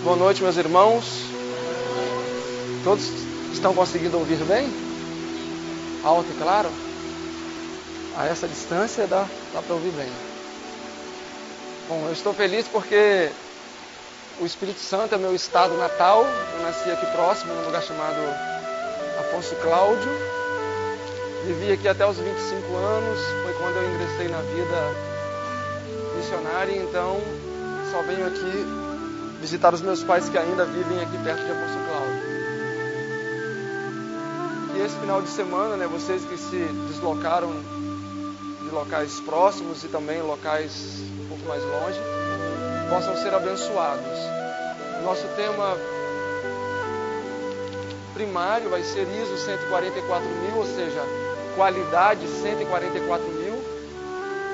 Boa noite, meus irmãos. Todos estão conseguindo ouvir bem? Alto e claro? A essa distância dá para ouvir bem. Bom, eu estou feliz porque o Espírito Santo é meu estado natal. Eu nasci aqui próximo, num lugar chamado Afonso Cláudio. Vivi aqui até os 25 anos. Foi quando eu ingressei na vida missionária. Então, só venho aqui visitar os meus pais que ainda vivem aqui perto de Afonso Cláudio. E esse final de semana, vocês que se deslocaram de locais próximos e também locais um pouco mais longe, possam ser abençoados. Nosso tema primário vai ser ISO 144.000, ou seja, qualidade 144.000.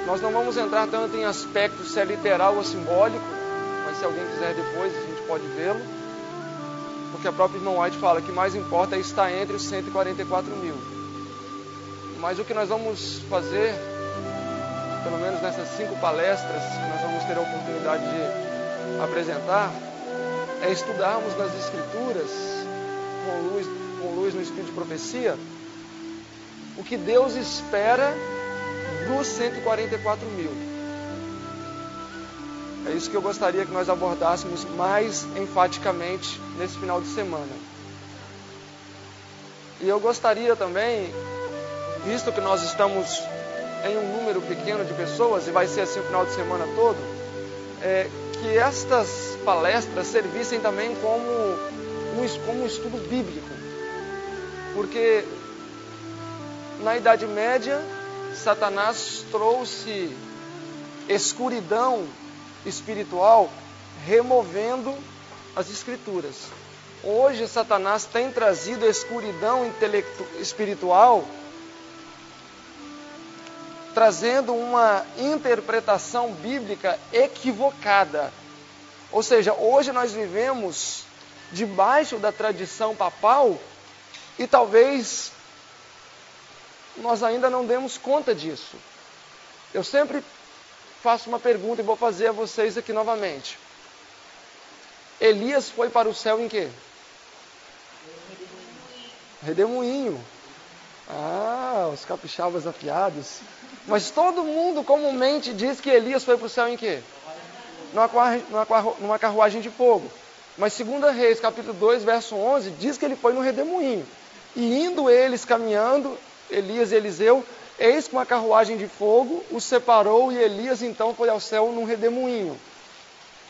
Nós não vamos entrar tanto em aspectos se é literal ou simbólico, mas se alguém quiser depois, a gente pode vê-lo. Porque a própria irmã White fala que mais importa é estar entre os 144.000. Mas o que nós vamos fazer, pelo menos nessas 5 palestras que nós vamos ter a oportunidade de apresentar, é estudarmos nas Escrituras, com luz no Espírito de profecia, o que Deus espera dos 144.000. É isso que eu gostaria que nós abordássemos mais enfaticamente nesse final de semana. E eu gostaria também, visto que nós estamos em um número pequeno de pessoas, e vai ser assim o final de semana todo, que estas palestras servissem também como um estudo bíblico. Porque na Idade Média, Satanás trouxe escuridão espiritual, removendo as Escrituras. Hoje, Satanás tem trazido escuridão espiritual, trazendo uma interpretação bíblica equivocada. Ou seja, hoje nós vivemos debaixo da tradição papal e talvez nós ainda não demos conta disso. Eu sempre faço uma pergunta e vou fazer a vocês aqui novamente. Elias foi para o céu em quê? Redemoinho. Ah, os capixabas afiados. Mas todo mundo comumente diz que Elias foi para o céu em quê? Numa carruagem de fogo. Mas 2 Reis, capítulo 2, verso 11, diz que ele foi no redemoinho. E indo eles caminhando, Elias e Eliseu, eis que uma carruagem de fogo os separou e Elias então foi ao céu num redemoinho.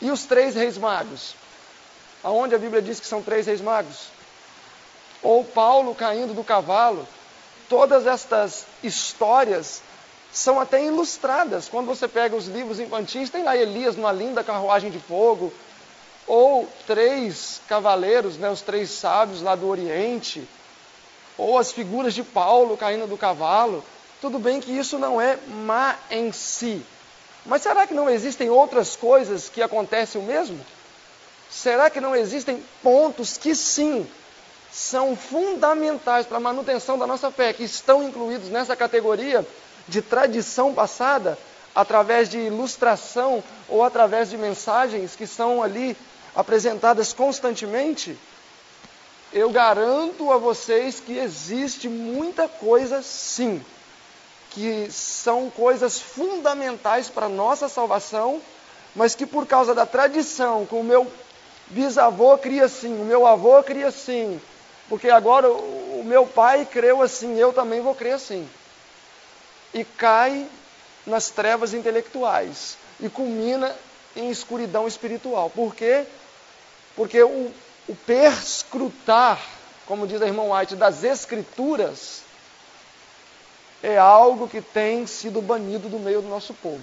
E os 3 reis magos? Aonde a Bíblia diz que são 3 reis magos? Ou Paulo caindo do cavalo? Todas estas histórias são até ilustradas. Quando você pega os livros infantis, tem lá Elias numa linda carruagem de fogo. Ou 3 cavaleiros, os 3 sábios lá do Oriente. Ou as figuras de Paulo caindo do cavalo. Tudo bem que isso não é má em si. Mas será que não existem outras coisas que acontecem o mesmo? Será que não existem pontos que sim, são fundamentais para a manutenção da nossa fé, que estão incluídos nessa categoria de tradição passada, através de ilustração ou através de mensagens que são ali apresentadas constantemente? Eu garanto a vocês que existe muita coisa sim, que são coisas fundamentais para a nossa salvação, mas que por causa da tradição, que o meu bisavô cria assim, o meu avô cria assim, porque agora o meu pai creu assim, eu também vou crer assim. E cai nas trevas intelectuais, e culmina em escuridão espiritual. Por quê? Porque o perscrutar, como diz a irmã White, das Escrituras, é algo que tem sido banido do meio do nosso povo.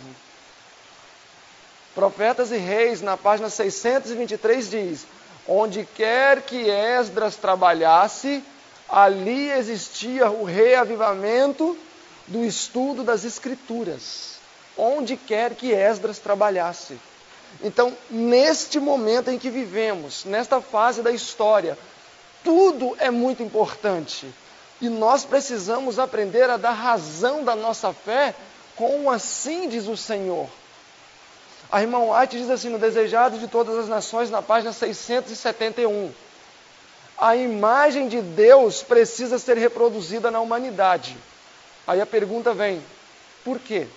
Profetas e Reis, na página 623, diz: onde quer que Esdras trabalhasse, ali existia o reavivamento do estudo das Escrituras. Onde quer que Esdras trabalhasse. Então, neste momento em que vivemos, nesta fase da história, tudo é muito importante. E nós precisamos aprender a dar razão da nossa fé com assim diz o Senhor. A irmã White diz assim, no Desejado de Todas as Nações, na página 671. A imagem de Deus precisa ser reproduzida na humanidade. Aí a pergunta vem, por quê?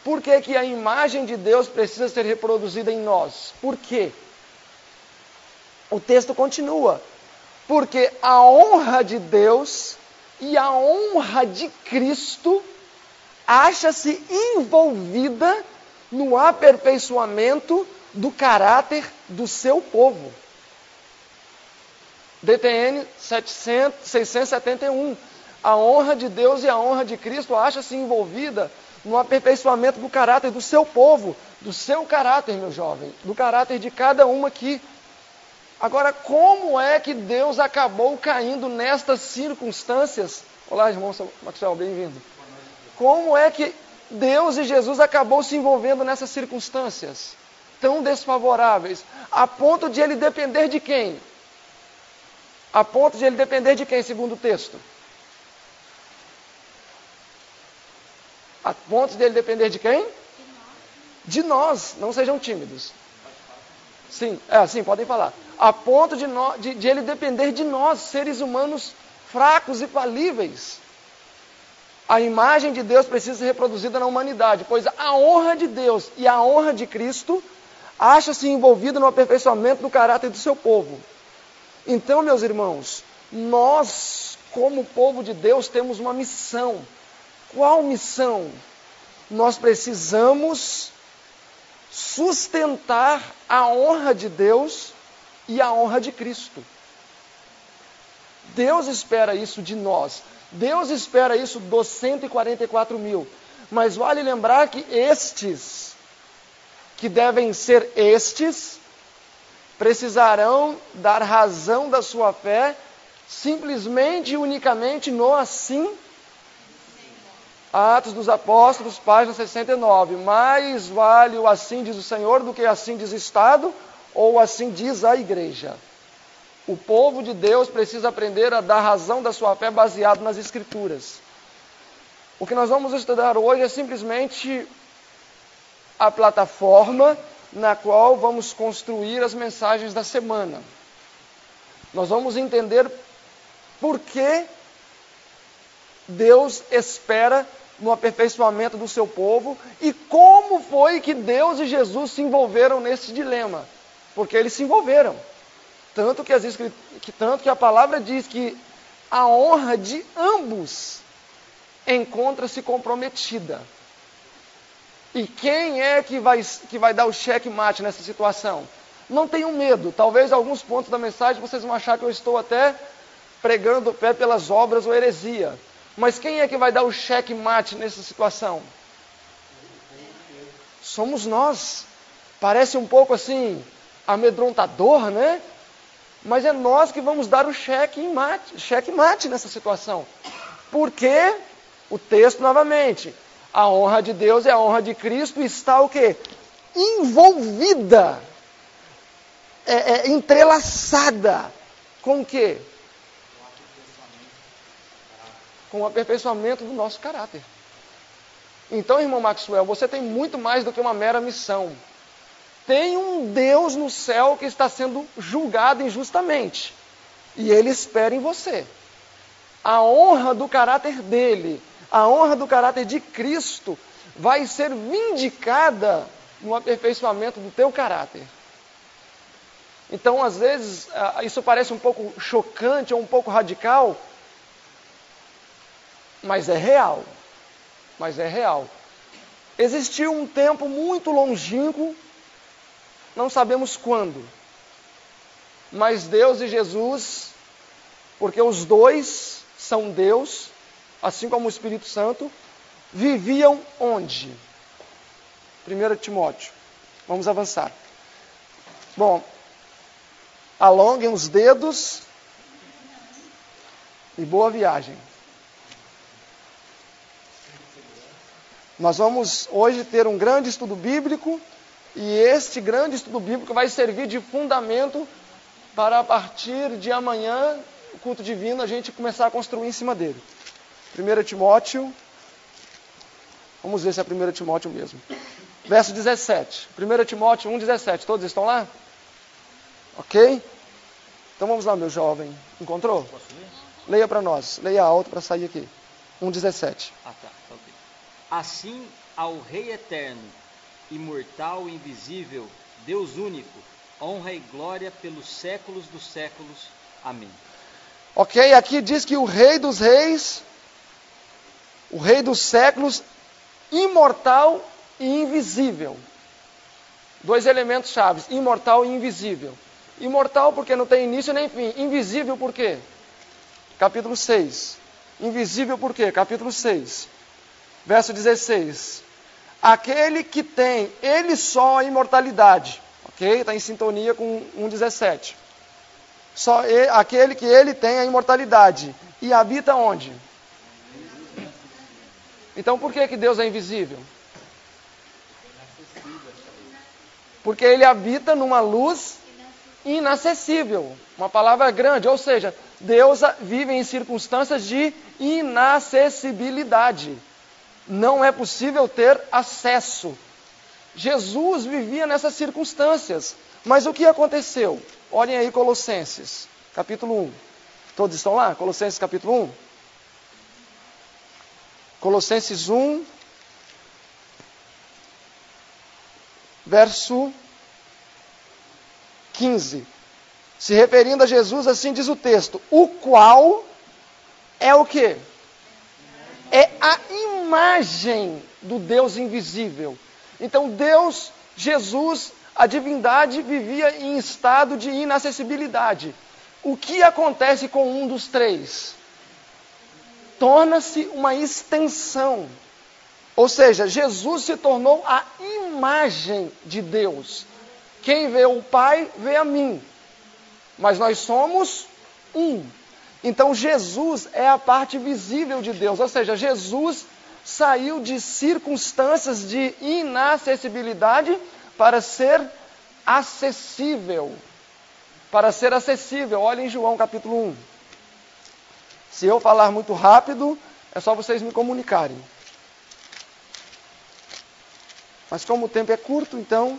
Por que que a imagem de Deus precisa ser reproduzida em nós? Por quê? O texto continua. Porque a honra de Deus e a honra de Cristo acha-se envolvida no aperfeiçoamento do caráter do seu povo. DTN 671. A honra de Deus e a honra de Cristo acha-se envolvida no aperfeiçoamento do caráter do seu povo, do seu caráter, meu jovem, do caráter de cada um aqui. Agora, como é que Deus acabou caindo nestas circunstâncias? Olá, irmão Maxwell, bem-vindo. Como é que Deus e Jesus acabou se envolvendo nessas circunstâncias tão desfavoráveis, a ponto de ele depender de quem? A ponto de ele depender de quem, segundo o texto? A ponto de ele depender de quem? De nós. Não sejam tímidos. Sim, podem falar. A ponto de ele depender de nós, seres humanos fracos e falíveis. A imagem de Deus precisa ser reproduzida na humanidade, pois a honra de Deus e a honra de Cristo acha-se envolvida no aperfeiçoamento do caráter do seu povo. Então, meus irmãos, nós, como povo de Deus, temos uma missão. Qual missão? Nós precisamos sustentar a honra de Deus e a honra de Cristo. Deus espera isso de nós. Deus espera isso dos 144 mil. Mas vale lembrar que estes, que devem ser estes, precisarão dar razão da sua fé simplesmente e unicamente no assim. Atos dos Apóstolos, página 69. Mais vale o assim diz o Senhor do que assim diz o Estado ou assim diz a igreja. O povo de Deus precisa aprender a dar razão da sua fé baseado nas Escrituras. O que nós vamos estudar hoje é simplesmente a plataforma na qual vamos construir as mensagens da semana. Nós vamos entender por que Deus espera no aperfeiçoamento do seu povo e como foi que Deus e Jesus se envolveram nesse dilema. Porque eles se envolveram. Tanto que a palavra diz que a honra de ambos encontra-se comprometida. E quem é que vai dar o checkmate nessa situação? Não tenham medo. Talvez alguns pontos da mensagem vocês vão achar que eu estou até pregando o pé pelas obras ou heresia. Mas quem é que vai dar o checkmate nessa situação? Somos nós. Parece um pouco assim, amedrontador, né? Mas é nós que vamos dar o checkmate nessa situação. Porque, o texto novamente, a honra de Deus e a honra de Cristo está o quê? Envolvida, entrelaçada com o quê? Com o aperfeiçoamento do nosso caráter. Então, irmão Maxwell, você tem muito mais do que uma mera missão. Tem um Deus no céu que está sendo julgado injustamente. E Ele espera em você. A honra do caráter dEle, a honra do caráter de Cristo, vai ser vindicada no aperfeiçoamento do teu caráter. Então, às vezes, isso parece um pouco chocante ou um pouco radical, mas é real. Existiu um tempo muito longínquo, não sabemos quando, mas Deus e Jesus, porque os dois são Deus, assim como o Espírito Santo, viviam onde? 1 Timóteo. Vamos avançar. Bom, alonguem os dedos e boa viagem. Nós vamos hoje ter um grande estudo bíblico, e este grande estudo bíblico vai servir de fundamento para, a partir de amanhã, o culto divino, a gente começar a construir em cima dele. 1 Timóteo, vamos ver se é 1 Timóteo mesmo. verso 17. 1 Timóteo 1,17. Todos estão lá? Ok? Então vamos lá, meu jovem. Encontrou? Posso ler? Leia para nós. Leia alto para sair aqui. 1,17. Ah, tá. Ok. Assim, ao Rei eterno, imortal e invisível, Deus único, honra e glória pelos séculos dos séculos. Amém. Ok? Aqui diz que o Rei dos Reis, o Rei dos séculos, imortal e invisível. Dois elementos chaves, imortal e invisível. Imortal porque não tem início nem fim. Invisível por quê? Capítulo 6. Invisível por quê? Capítulo 6. Verso 16. Aquele que tem, ele só a imortalidade. Ok? Está em sintonia com 1,17. Só aquele que ele tem a imortalidade. E habita onde? Então por que Deus é invisível? Porque ele habita numa luz inacessível. Uma palavra grande, ou seja, Deus vive em circunstâncias de inacessibilidade. Não é possível ter acesso. Jesus vivia nessas circunstâncias. Mas o que aconteceu? Olhem aí Colossenses, capítulo 1. Todos estão lá? Colossenses, capítulo 1. Colossenses 1, verso 15. Se referindo a Jesus, assim diz o texto: o qual é o quê? É a imagem do Deus invisível. Então Deus, Jesus, a divindade vivia em estado de inacessibilidade. O que acontece com um dos três? Torna-se uma extensão. Ou seja, Jesus se tornou a imagem de Deus. Quem vê o Pai, vê a mim. Mas nós somos um. Então Jesus é a parte visível de Deus. Ou seja, Jesus saiu de circunstâncias de inacessibilidade para ser acessível. Para ser acessível. Olhem em João capítulo 1. Se eu falar muito rápido, é só vocês me comunicarem. Mas como o tempo é curto, então...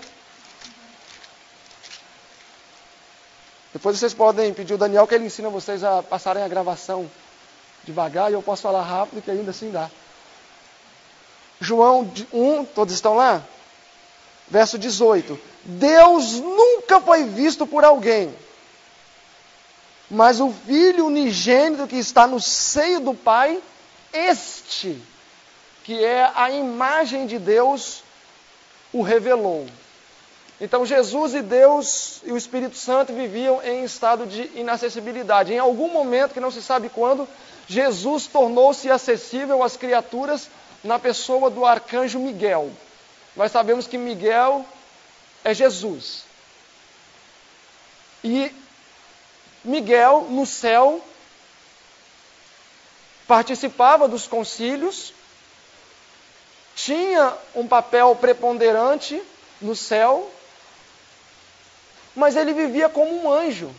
Depois vocês podem pedir o Daniel que ele ensina vocês a passarem a gravação devagar, e eu posso falar rápido, que ainda assim dá. João 1, todos estão lá? Verso 18. Deus nunca foi visto por alguém, mas o Filho unigênito que está no seio do Pai, este, que é a imagem de Deus, o revelou. Então Jesus e Deus e o Espírito Santo viviam em estado de inacessibilidade. Em algum momento, que não se sabe quando, Jesus tornou-se acessível às criaturas na pessoa do arcanjo Miguel. Nós sabemos que Miguel é Jesus. E Miguel, no céu, participava dos concílios, tinha um papel preponderante no céu, mas ele vivia como um anjo.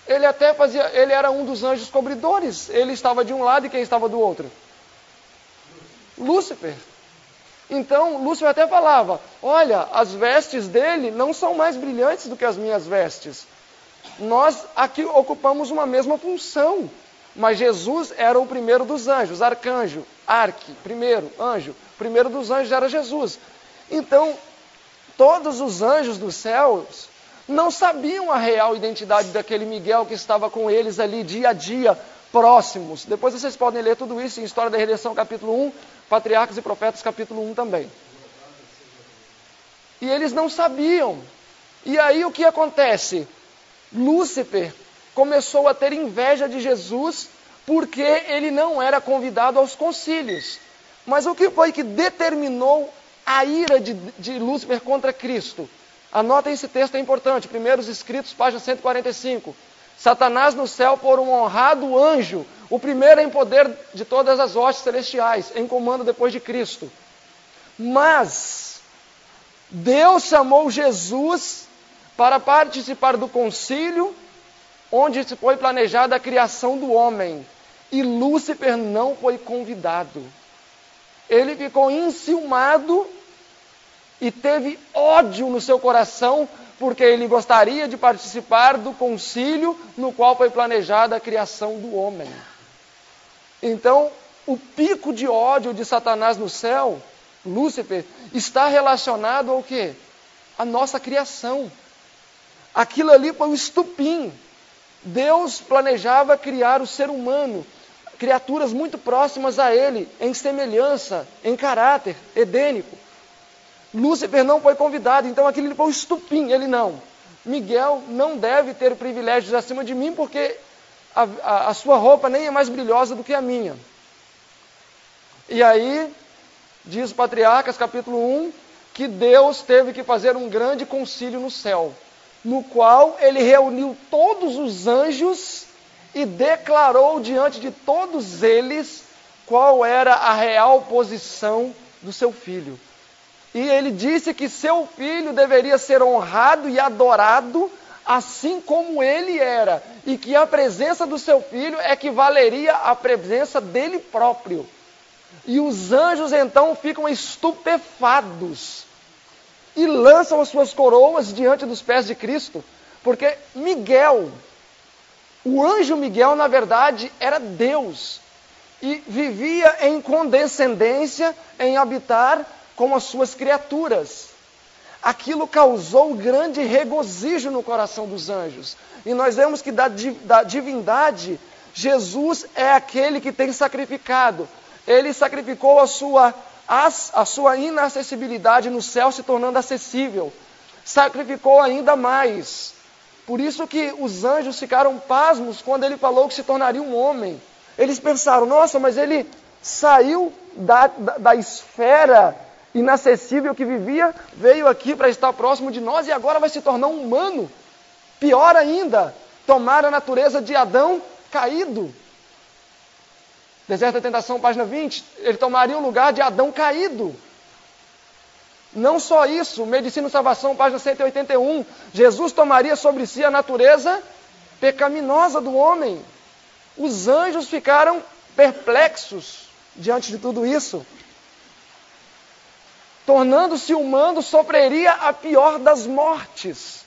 Ele era um dos anjos cobridores. Ele estava de um lado e quem estava do outro? Lúcifer. Então, Lúcifer até falava: olha, as vestes dele não são mais brilhantes do que as minhas vestes. Nós aqui ocupamos uma mesma função. Mas Jesus era o primeiro dos anjos, arcanjo, primeiro anjo. O primeiro dos anjos era Jesus. Então, todos os anjos dos céus não sabiam a real identidade daquele Miguel que estava com eles ali dia a dia, próximos. Depois vocês podem ler tudo isso em História da Redenção, capítulo 1, Patriarcas e Profetas, capítulo 1 também. E eles não sabiam. E aí o que acontece? Lúcifer começou a ter inveja de Jesus porque ele não era convidado aos concílios. Mas o que foi que determinou a ira de Lúcifer contra Cristo? Anotem esse texto, é importante. Primeiros Escritos, página 145. Satanás no céu por um honrado anjo, o primeiro em poder de todas as hostes celestiais, em comando depois de Cristo. Mas Deus chamou Jesus para participar do concílio onde foi planejada a criação do homem. E Lúcifer não foi convidado. Ele ficou enciumado e teve ódio no seu coração, porque ele gostaria de participar do concílio no qual foi planejada a criação do homem. Então, o pico de ódio de Satanás no céu, Lúcifer, está relacionado ao quê? A nossa criação. Aquilo ali foi o estupim. Deus planejava criar o ser humano, criaturas muito próximas a ele, em semelhança, em caráter edênico. Lúcifer não foi convidado, então aquilo foi o estupim. Ele não. Miguel não deve ter privilégios acima de mim, porque a sua roupa nem é mais brilhosa do que a minha. E aí, diz Patriarcas, capítulo 1, que Deus teve que fazer um grande concílio no céu, no qual ele reuniu todos os anjos e declarou diante de todos eles qual era a real posição do seu filho. E ele disse que seu filho deveria ser honrado e adorado assim como ele era, e que a presença do seu filho equivaleria à presença dele próprio. E os anjos então ficam estupefados e lançam as suas coroas diante dos pés de Cristo, porque Miguel, o anjo Miguel, na verdade, era Deus, e vivia em condescendência, em habitar com as suas criaturas. Aquilo causou grande regozijo no coração dos anjos. E nós vemos que da divindade, Jesus é aquele que tem sacrificado. Ele sacrificou a sua inacessibilidade no céu, se tornando acessível. Sacrificou ainda mais. Por isso que os anjos ficaram pasmos quando ele falou que se tornaria um homem. Eles pensaram, nossa, mas ele saiu da esfera inacessível que vivia, veio aqui para estar próximo de nós e agora vai se tornar um humano. Pior ainda, tomar a natureza de Adão caído. Deserto da Tentação, página 20, ele tomaria o lugar de Adão caído. Não só isso, Medicina e Salvação, página 181, Jesus tomaria sobre si a natureza pecaminosa do homem. Os anjos ficaram perplexos diante de tudo isso. Tornando-se humano, sofreria a pior das mortes.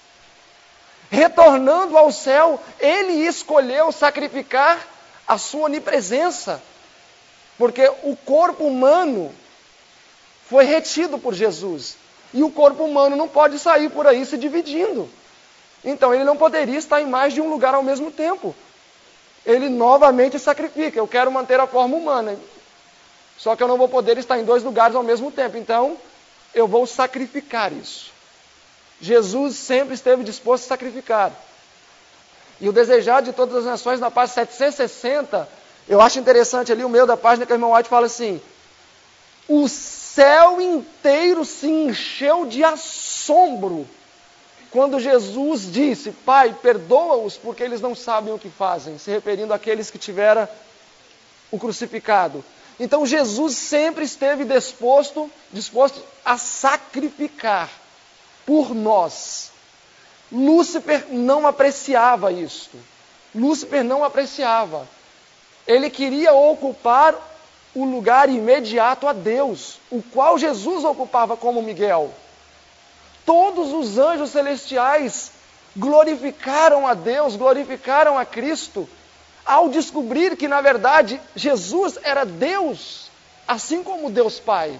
Retornando ao céu, ele escolheu sacrificar a sua onipresença, porque o corpo humano foi retido por Jesus, e o corpo humano não pode sair por aí se dividindo. Então ele não poderia estar em mais de um lugar ao mesmo tempo. Ele novamente sacrifica, eu quero manter a forma humana, só que eu não vou poder estar em 2 lugares ao mesmo tempo, então eu vou sacrificar isso. Jesus sempre esteve disposto a sacrificar. E o desejado de todas as nações, na página 760, eu acho interessante ali o meio da página que o irmão White fala assim: o céu inteiro se encheu de assombro quando Jesus disse, Pai, perdoa-os porque eles não sabem o que fazem, se referindo àqueles que tiveram o crucificado. Então Jesus sempre esteve disposto a sacrificar por nós. Lúcifer não apreciava isto. Lúcifer não apreciava. Ele queria ocupar o lugar imediato a Deus, o qual Jesus ocupava como Miguel. Todos os anjos celestiais glorificaram a Deus, glorificaram a Cristo, ao descobrir que, na verdade, Jesus era Deus, assim como Deus Pai.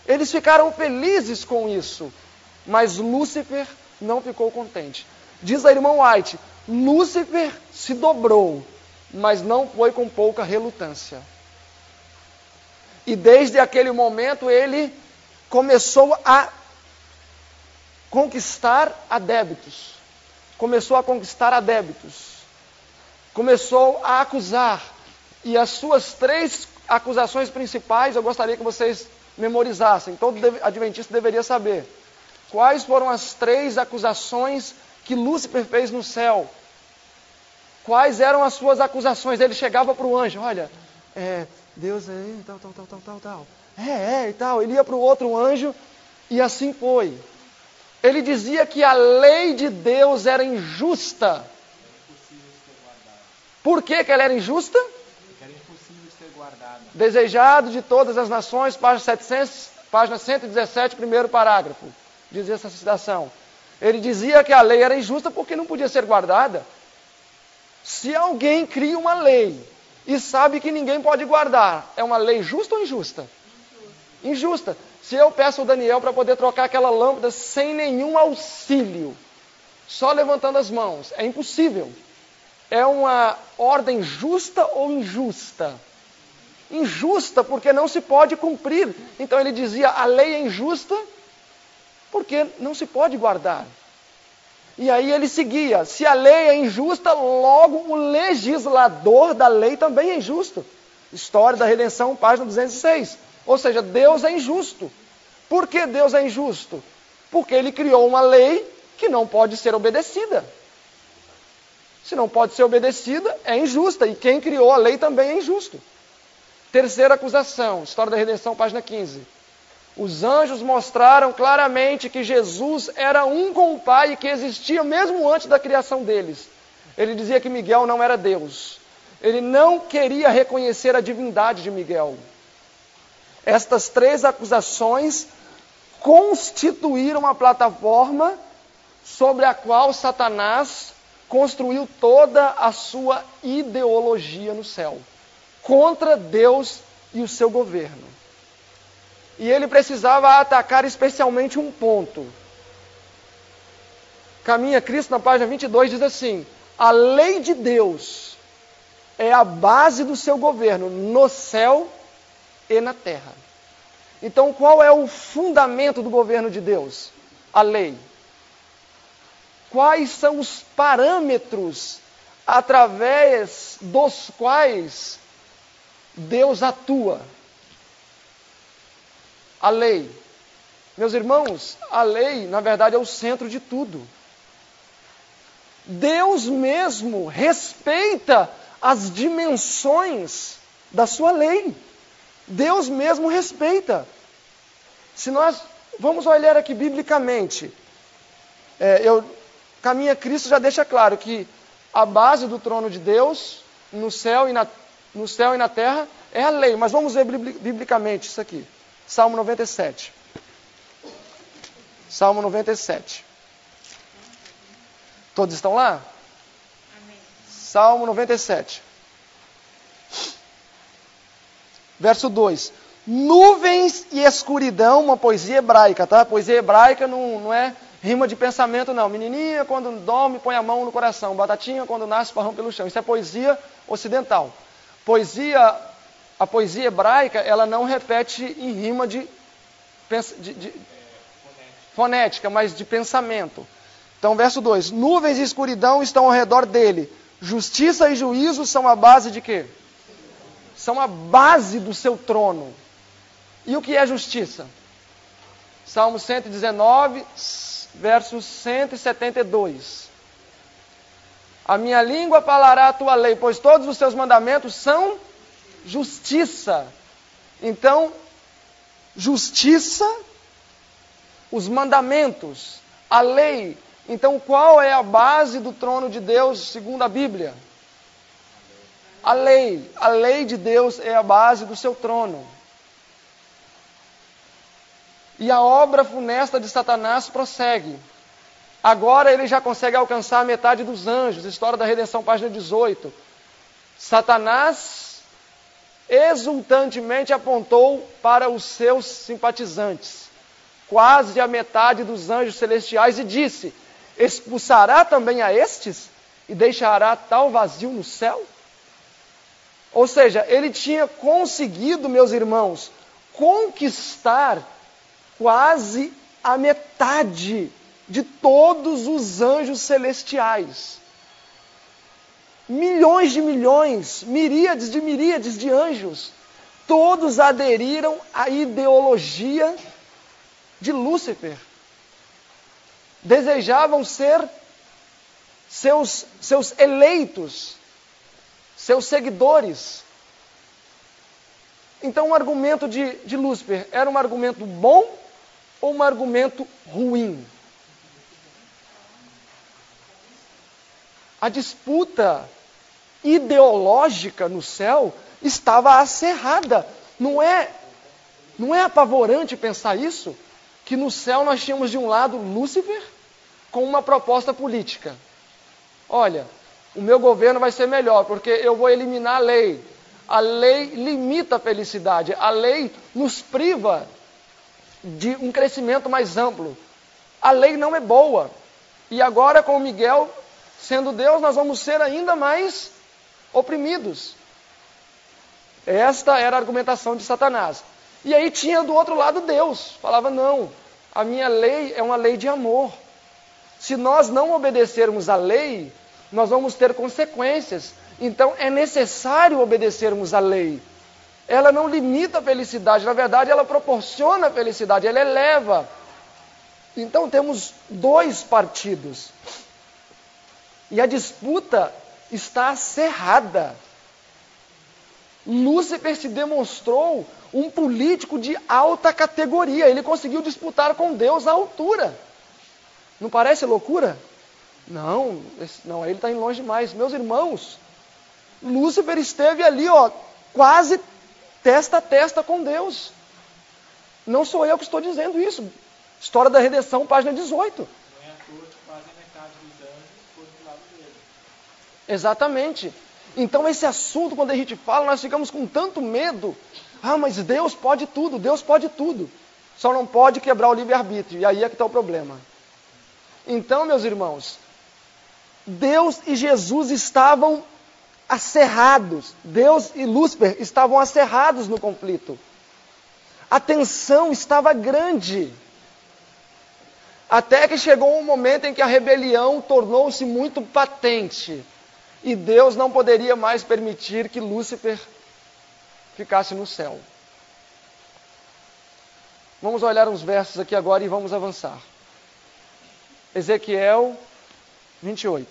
Eles ficaram felizes com isso, mas Lúcifer não ficou contente. Diz a irmã White, Lúcifer se dobrou, mas não foi com pouca relutância. E desde aquele momento ele começou a conquistar adébitos. Começou a acusar. E as suas 3 acusações principais, eu gostaria que vocês memorizassem. Todo adventista deveria saber. Quais foram as 3 acusações que Lúcifer fez no céu? Quais eram as suas acusações? Ele chegava para o anjo, olha, Deus é tal. E tal. Ele ia para o outro anjo e assim foi. Ele dizia que a lei de Deus era injusta. Por que ela era injusta? Porque era impossível ser guardada. Desejado de todas as nações, página página 117, primeiro parágrafo, diz essa citação. Ele dizia que a lei era injusta porque não podia ser guardada. Se alguém cria uma lei e sabe que ninguém pode guardar, é uma lei justa ou injusta? Injusta. Se eu peço ao Daniel para poder trocar aquela lâmpada sem nenhum auxílio, só levantando as mãos, é impossível. É uma ordem justa ou injusta? Injusta, porque não se pode cumprir. Então ele dizia, a lei é injusta porque não se pode guardar. E aí ele seguia, se a lei é injusta, logo o legislador da lei também é injusto. História da Redenção, página 206. Ou seja, Deus é injusto. Por que Deus é injusto? Porque ele criou uma lei que não pode ser obedecida. Se não pode ser obedecida, é injusta. E quem criou a lei também é injusto. Terceira acusação, História da Redenção, página 15. Os anjos mostraram claramente que Jesus era um com o Pai e que existia mesmo antes da criação deles. Ele dizia que Miguel não era Deus. Ele não queria reconhecer a divindade de Miguel. Estas três acusações constituíram a plataforma sobre a qual Satanás construiu toda a sua ideologia no céu, contra Deus e o seu governo. E ele precisava atacar especialmente um ponto. Caminha Cristo, na página 22, diz assim, a lei de Deus é a base do seu governo no céu e na terra. Então, qual é o fundamento do governo de Deus? A lei. Quais são os parâmetros através dos quais Deus atua? A lei. Meus irmãos, a lei, na verdade, é o centro de tudo. Deus mesmo respeita as dimensões da sua lei. Deus mesmo respeita. Se nós vamos olhar aqui biblicamente, Caminha Cristo já deixa claro que a base do trono de Deus, no céu e na terra, é a lei. Mas vamos ver biblicamente isso aqui. Salmo 97. Salmo 97. Todos estão lá? Amém. Salmo 97. Verso 2. Nuvens e escuridão, uma poesia hebraica, tá? Poesia hebraica não é rima de pensamento, não. Menininha, quando dorme, põe a mão no coração. Batatinha, quando nasce, parrão pelo chão. Isso é poesia ocidental. A poesia hebraica, ela não repete em rima de fonética, mas de pensamento. Então, verso 2. Nuvens e escuridão estão ao redor dele. Justiça e juízo são a base de quê? São a base do seu trono. E o que é justiça? Salmo 119, verso 172. A minha língua falará a tua lei, pois todos os seus mandamentos são justiça. Então, justiça, os mandamentos, a lei. Então, qual é a base do trono de Deus, segundo a Bíblia? A lei. A lei de Deus é a base do seu trono. E a obra funesta de Satanás prossegue. Agora ele já consegue alcançar a metade dos anjos. História da Redenção, página 18. Satanás exultantemente apontou para os seus simpatizantes, quase a metade dos anjos celestiais, e disse: expulsará também a estes e deixará tal vazio no céu? Ou seja, ele tinha conseguido, meus irmãos, conquistar quase a metade de todos os anjos celestiais. Milhões de milhões, miríades de anjos, todos aderiram à ideologia de Lúcifer. Desejavam ser seus eleitos, seus seguidores. Então o argumento de Lúcifer era um argumento bom ou um argumento ruim? A disputa ideológica no céu estava acirrada. Não é Não é apavorante pensar isso? Que no céu nós tínhamos de um lado Lúcifer com uma proposta política. Olha, o meu governo vai ser melhor, porque eu vou eliminar a lei. A lei limita a felicidade. A lei nos priva de um crescimento mais amplo. A lei não é boa. E agora, com o Miguel sendo Deus, nós vamos ser ainda mais oprimidos. Esta era a argumentação de Satanás. E aí tinha do outro lado Deus. Falava, não, a minha lei é uma lei de amor. Se nós não obedecermos à lei, nós vamos ter consequências. Então é necessário obedecermos à lei. Ela não limita a felicidade, na verdade ela proporciona a felicidade, ela eleva. Então temos dois partidos. E a disputa está acirrada. Lúcifer se demonstrou um político de alta categoria. Ele conseguiu disputar com Deus à altura. Não parece loucura? Não, ele está indo longe demais. Meus irmãos, Lúcifer esteve ali, quase testa a testa com Deus. Não sou eu que estou dizendo isso. História da Redenção, página 18. Não é à toa que quase a metade dos anjos foi do lado dele. Exatamente. Então esse assunto, quando a gente fala, nós ficamos com tanto medo. Ah, mas Deus pode tudo, Deus pode tudo. Só não pode quebrar o livre-arbítrio. E aí é que está o problema. Então, meus irmãos, Deus e Jesus estavam acerrados. Deus e Lúcifer estavam acerrados no conflito. A tensão estava grande. Até que chegou um momento em que a rebelião tornou-se muito patente. E Deus não poderia mais permitir que Lúcifer ficasse no céu. Vamos olhar uns versos aqui agora e vamos avançar. Ezequiel 28.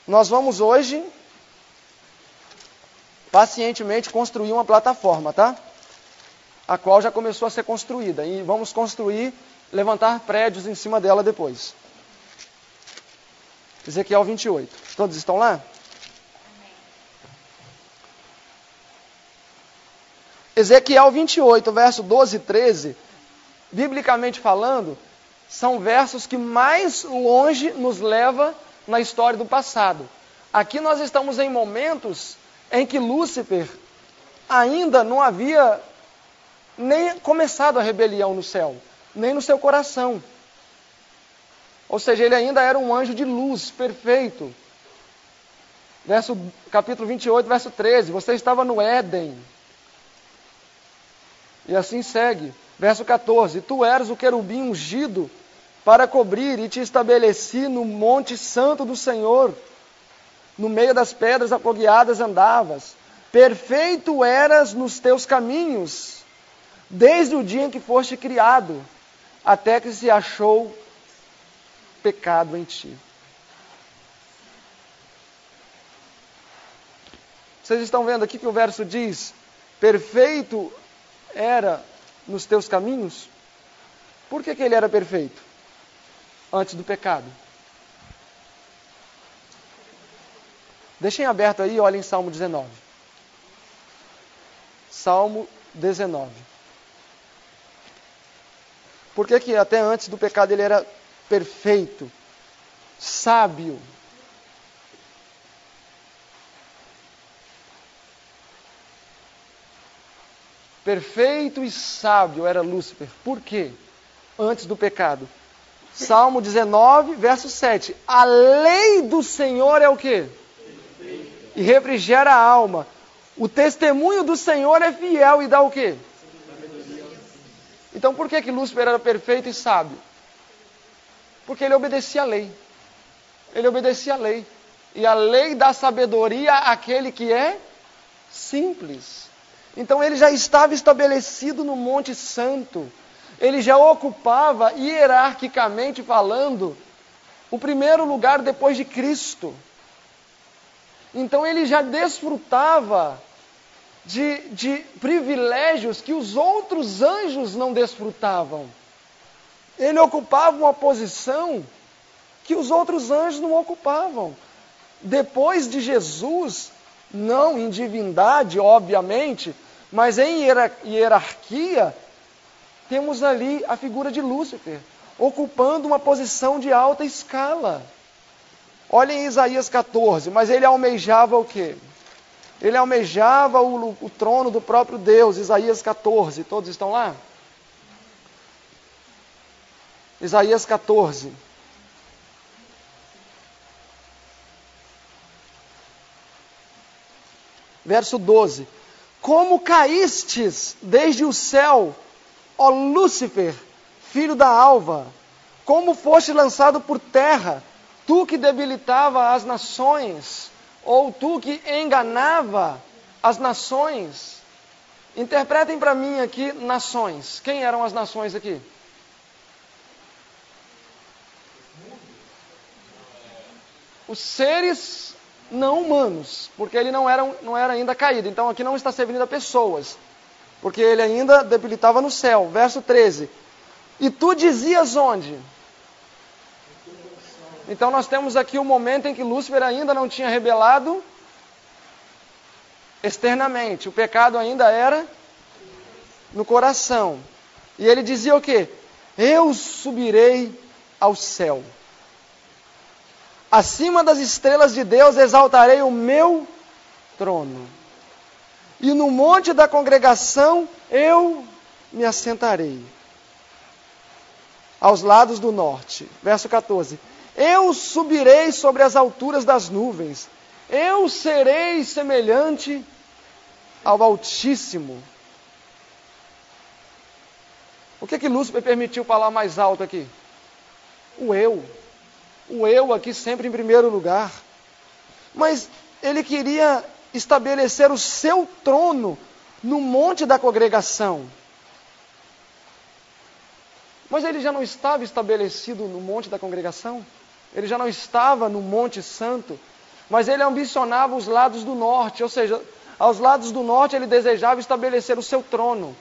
Nós vamos hoje, pacientemente, construir uma plataforma, tá? A qual já começou a ser construída. E vamos levantar prédios em cima dela depois. Ezequiel 28. Todos estão lá? Ezequiel 28, verso 12 e 13, biblicamente falando, são versos que mais longe nos leva na história do passado. Aqui nós estamos em momentos em que Lúcifer ainda não havia nem começado a rebelião no céu, nem no seu coração. Ou seja, ele ainda era um anjo de luz, perfeito. Capítulo 28, verso 13, você estava no Éden. E assim segue. Verso 14, tu eras o querubim ungido para cobrir e te estabeleci no monte santo do Senhor. No meio das pedras apogueadas andavas. Perfeito eras nos teus caminhos, desde o dia em que foste criado, até que se achou pecado em ti. Vocês estão vendo aqui que o verso diz, perfeito era nos teus caminhos? Por que ele era perfeito? Antes do pecado. Deixem aberto aí e olhem Salmo 19. Salmo 19. Por que até antes do pecado ele era perfeito, sábio? Perfeito e sábio era Lúcifer. Por quê? Antes do pecado. Salmo 19, verso 7. A lei do Senhor é o quê? E refrigera a alma. O testemunho do Senhor é fiel e dá o quê? Então por que Lúcifer era perfeito e sábio? Porque ele obedecia a lei. Ele obedecia a lei. E a lei dá sabedoria àquele que é simples. Então ele já estava estabelecido no Monte Santo. Ele já ocupava, hierarquicamente falando, o primeiro lugar depois de Cristo. Então ele já desfrutava de privilégios que os outros anjos não desfrutavam. Ele ocupava uma posição que os outros anjos não ocupavam. Depois de Jesus, não em divindade, obviamente, mas em hierarquia, temos ali a figura de Lúcifer, ocupando uma posição de alta escala. Olhem em Isaías 14, mas ele almejava o quê? Ele almejava o trono do próprio Deus, Isaías 14, todos estão lá? Isaías 14. Verso 12. Como caístes desde o céu, ó Lúcifer, filho da alva, como foste lançado por terra, tu que debilitava as nações, ou tu que enganava as nações. Interpretem para mim aqui nações. Quem eram as nações aqui? Os seres não humanos, porque ele não era ainda caído. Então aqui não está se referindo a pessoas, porque ele ainda debilitava no céu. Verso 13. E tu dizias onde? Então nós temos aqui o momento em que Lúcifer ainda não tinha rebelado externamente. O pecado ainda era no coração. E ele dizia o quê? Eu subirei ao céu. Acima das estrelas de Deus exaltarei o meu trono. E no monte da congregação eu me assentarei. Aos lados do norte. Verso 14. Eu subirei sobre as alturas das nuvens. Eu serei semelhante ao Altíssimo. O que Lúcifer permitiu falar mais alto aqui? O eu. O eu aqui sempre em primeiro lugar. Mas ele queria estabelecer o seu trono no monte da congregação. Mas ele já não estava estabelecido no monte da congregação? Ele já não estava no Monte Santo? Mas ele ambicionava os lados do norte, ou seja, aos lados do norte ele desejava estabelecer o seu trono.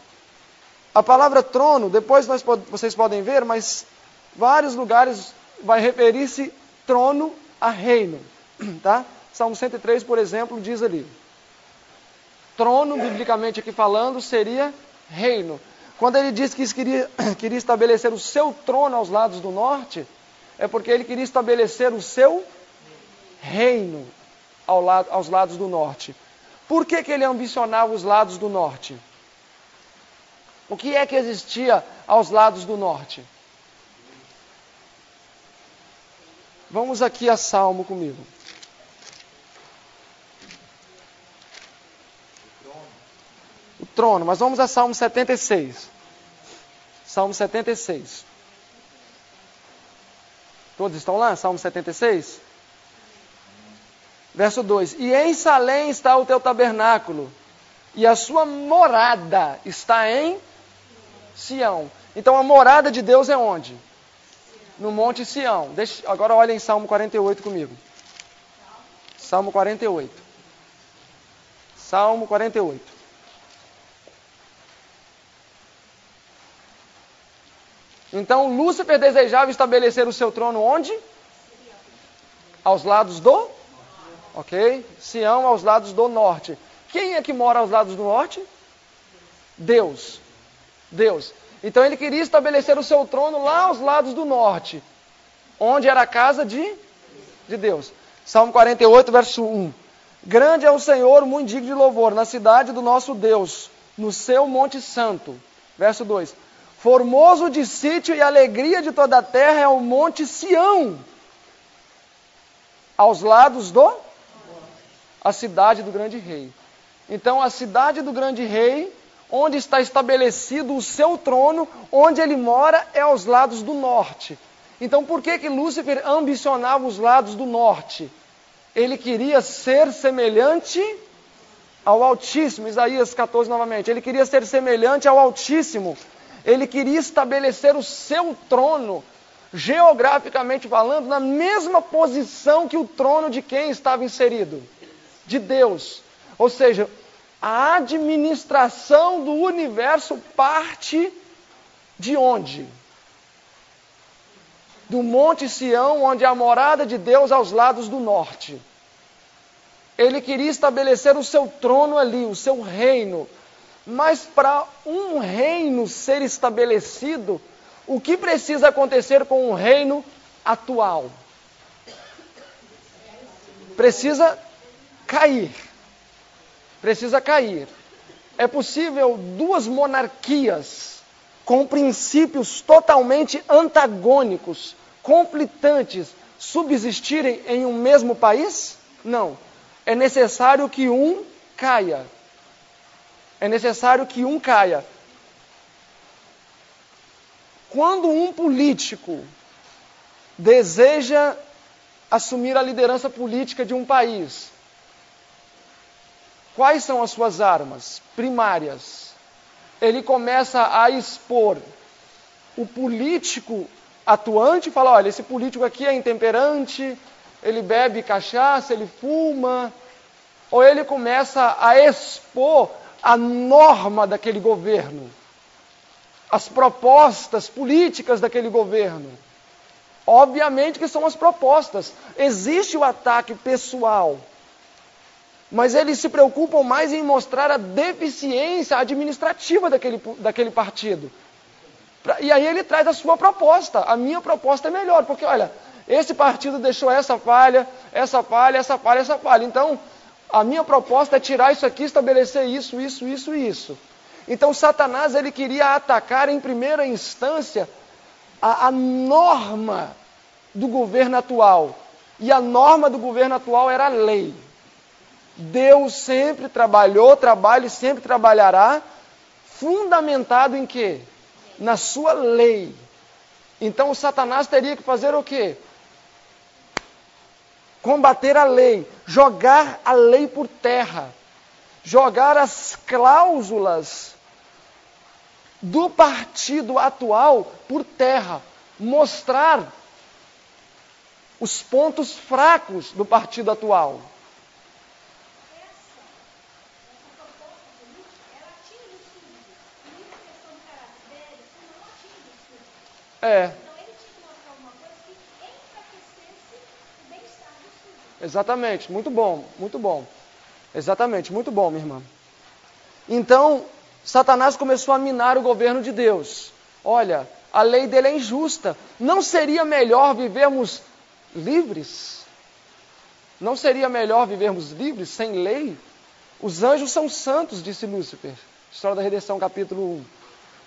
A palavra trono, depois vocês podem ver, mas vários lugares vai referir-se trono a reino. Tá? Salmo 103, por exemplo, diz ali. Trono, biblicamente aqui falando, seria reino. Quando ele diz que queria estabelecer o seu trono aos lados do norte, é porque ele queria estabelecer o seu reino aos lados do norte. Por que ele ambicionava os lados do norte? O que é que existia aos lados do norte? Vamos aqui a Salmo comigo. O trono, mas vamos a Salmo 76. Salmo 76. Todos estão lá? Salmo 76? Verso 2. E em Salém está o teu tabernáculo, e a sua morada está em Sião. Então a morada de Deus é onde? No Monte Sião. Agora olhem em Salmo 48 comigo. Salmo 48. Salmo 48. Então Lúcifer desejava estabelecer o seu trono onde? Aos lados do? Ok? Sião aos lados do norte. Quem é que mora aos lados do norte? Deus. Deus. Então ele queria estabelecer o seu trono lá aos lados do norte, onde era a casa de Deus. Salmo 48, verso 1. Grande é o Senhor, muito digno de louvor, na cidade do nosso Deus, no seu monte santo. Verso 2. Formoso de sítio e alegria de toda a terra é o monte Sião, aos lados a cidade do grande rei. Então a cidade do grande rei, onde está estabelecido o seu trono, onde ele mora, é aos lados do norte. Então por que Lúcifer ambicionava os lados do norte? Ele queria ser semelhante ao Altíssimo. Isaías 14 novamente. Ele queria ser semelhante ao Altíssimo. Ele queria estabelecer o seu trono, geograficamente falando, na mesma posição que o trono de quem estava inserido? De Deus. Ou seja, a administração do universo parte de onde? Do Monte Sião, onde é a morada de Deus aos lados do norte. Ele queria estabelecer o seu trono ali, o seu reino. Mas para um reino ser estabelecido, o que precisa acontecer com o reino atual? Precisa cair. Precisa cair. É possível duas monarquias com princípios totalmente antagônicos, conflitantes, subsistirem em um mesmo país? Não. É necessário que um caia. É necessário que um caia. Quando um político deseja assumir a liderança política de um país, quais são as suas armas primárias? Ele começa a expor o político atuante, fala, olha, esse político aqui é intemperante, ele bebe cachaça, ele fuma, ou ele começa a expor a norma daquele governo, as propostas políticas daquele governo. Obviamente que são as propostas. Existe o ataque pessoal, mas eles se preocupam mais em mostrar a deficiência administrativa daquele partido. E aí ele traz a sua proposta. A minha proposta é melhor, porque olha, esse partido deixou essa falha, essa falha, essa falha, essa falha. Então, a minha proposta é tirar isso aqui, estabelecer isso, isso, isso e isso. Então, Satanás, ele queria atacar em primeira instância a norma do governo atual. E a norma do governo atual era a lei. Deus sempre trabalhou, trabalha e sempre trabalhará, fundamentado em quê? Na sua lei. Então, o Satanás teria que fazer o quê? Combater a lei, jogar a lei por terra, jogar as cláusulas do partido atual por terra, mostrar os pontos fracos do partido atual. Essa proposta política, ela atinge os súditos. E muita questão do caráter dele, isso não atinge os súditos. Então ele tinha que mostrar alguma coisa que enfraquecesse o bem-estar dos súditos. Exatamente, muito bom, muito bom. Exatamente, muito bom, minha irmã. Então, Satanás começou a minar o governo de Deus. Olha, a lei dele é injusta. Não seria melhor vivermos livres? Não seria melhor vivermos livres, sem lei? Os anjos são santos, disse Lúcifer. História da Redenção, capítulo 1.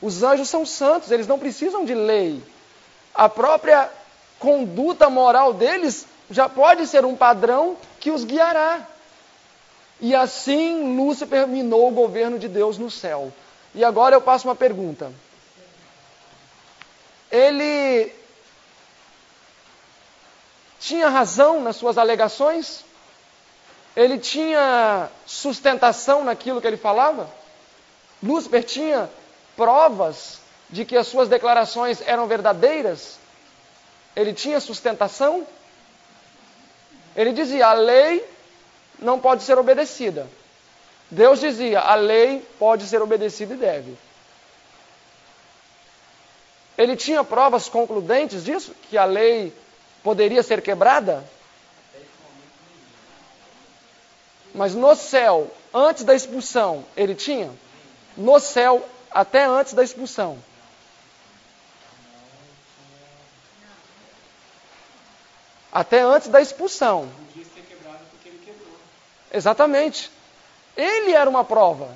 Os anjos são santos, eles não precisam de lei. A própria conduta moral deles já pode ser um padrão que os guiará. E assim Lúcifer minou o governo de Deus no céu. E agora eu passo uma pergunta. Ele tinha razão nas suas alegações? Ele tinha sustentação naquilo que ele falava? Lúcifer tinha provas de que as suas declarações eram verdadeiras? Ele tinha sustentação? Ele dizia, a lei não pode ser obedecida. Deus dizia, a lei pode ser obedecida e deve. Ele tinha provas concludentes disso? Que a lei poderia ser quebrada? Mas no céu, antes da expulsão, ele tinha? No céu, até antes da expulsão. Até antes da expulsão. Podia ser quebrado porque ele quebrou. Exatamente. Ele era uma prova.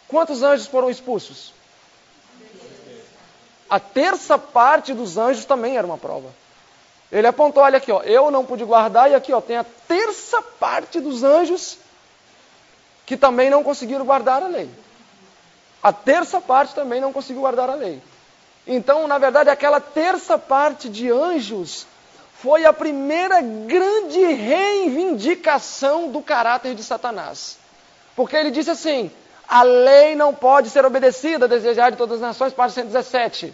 Quantos anjos foram expulsos? A terça parte dos anjos também era uma prova. Ele apontou, olha aqui, ó, eu não pude guardar, e aqui, ó, tem a terça parte dos anjos que também não conseguiram guardar a lei. A terça parte também não conseguiu guardar a lei. Então, na verdade, aquela terça parte de anjos foi a primeira grande reivindicação do caráter de Satanás. Porque ele disse assim, a lei não pode ser obedecida, desejar de todas as nações, parte 117.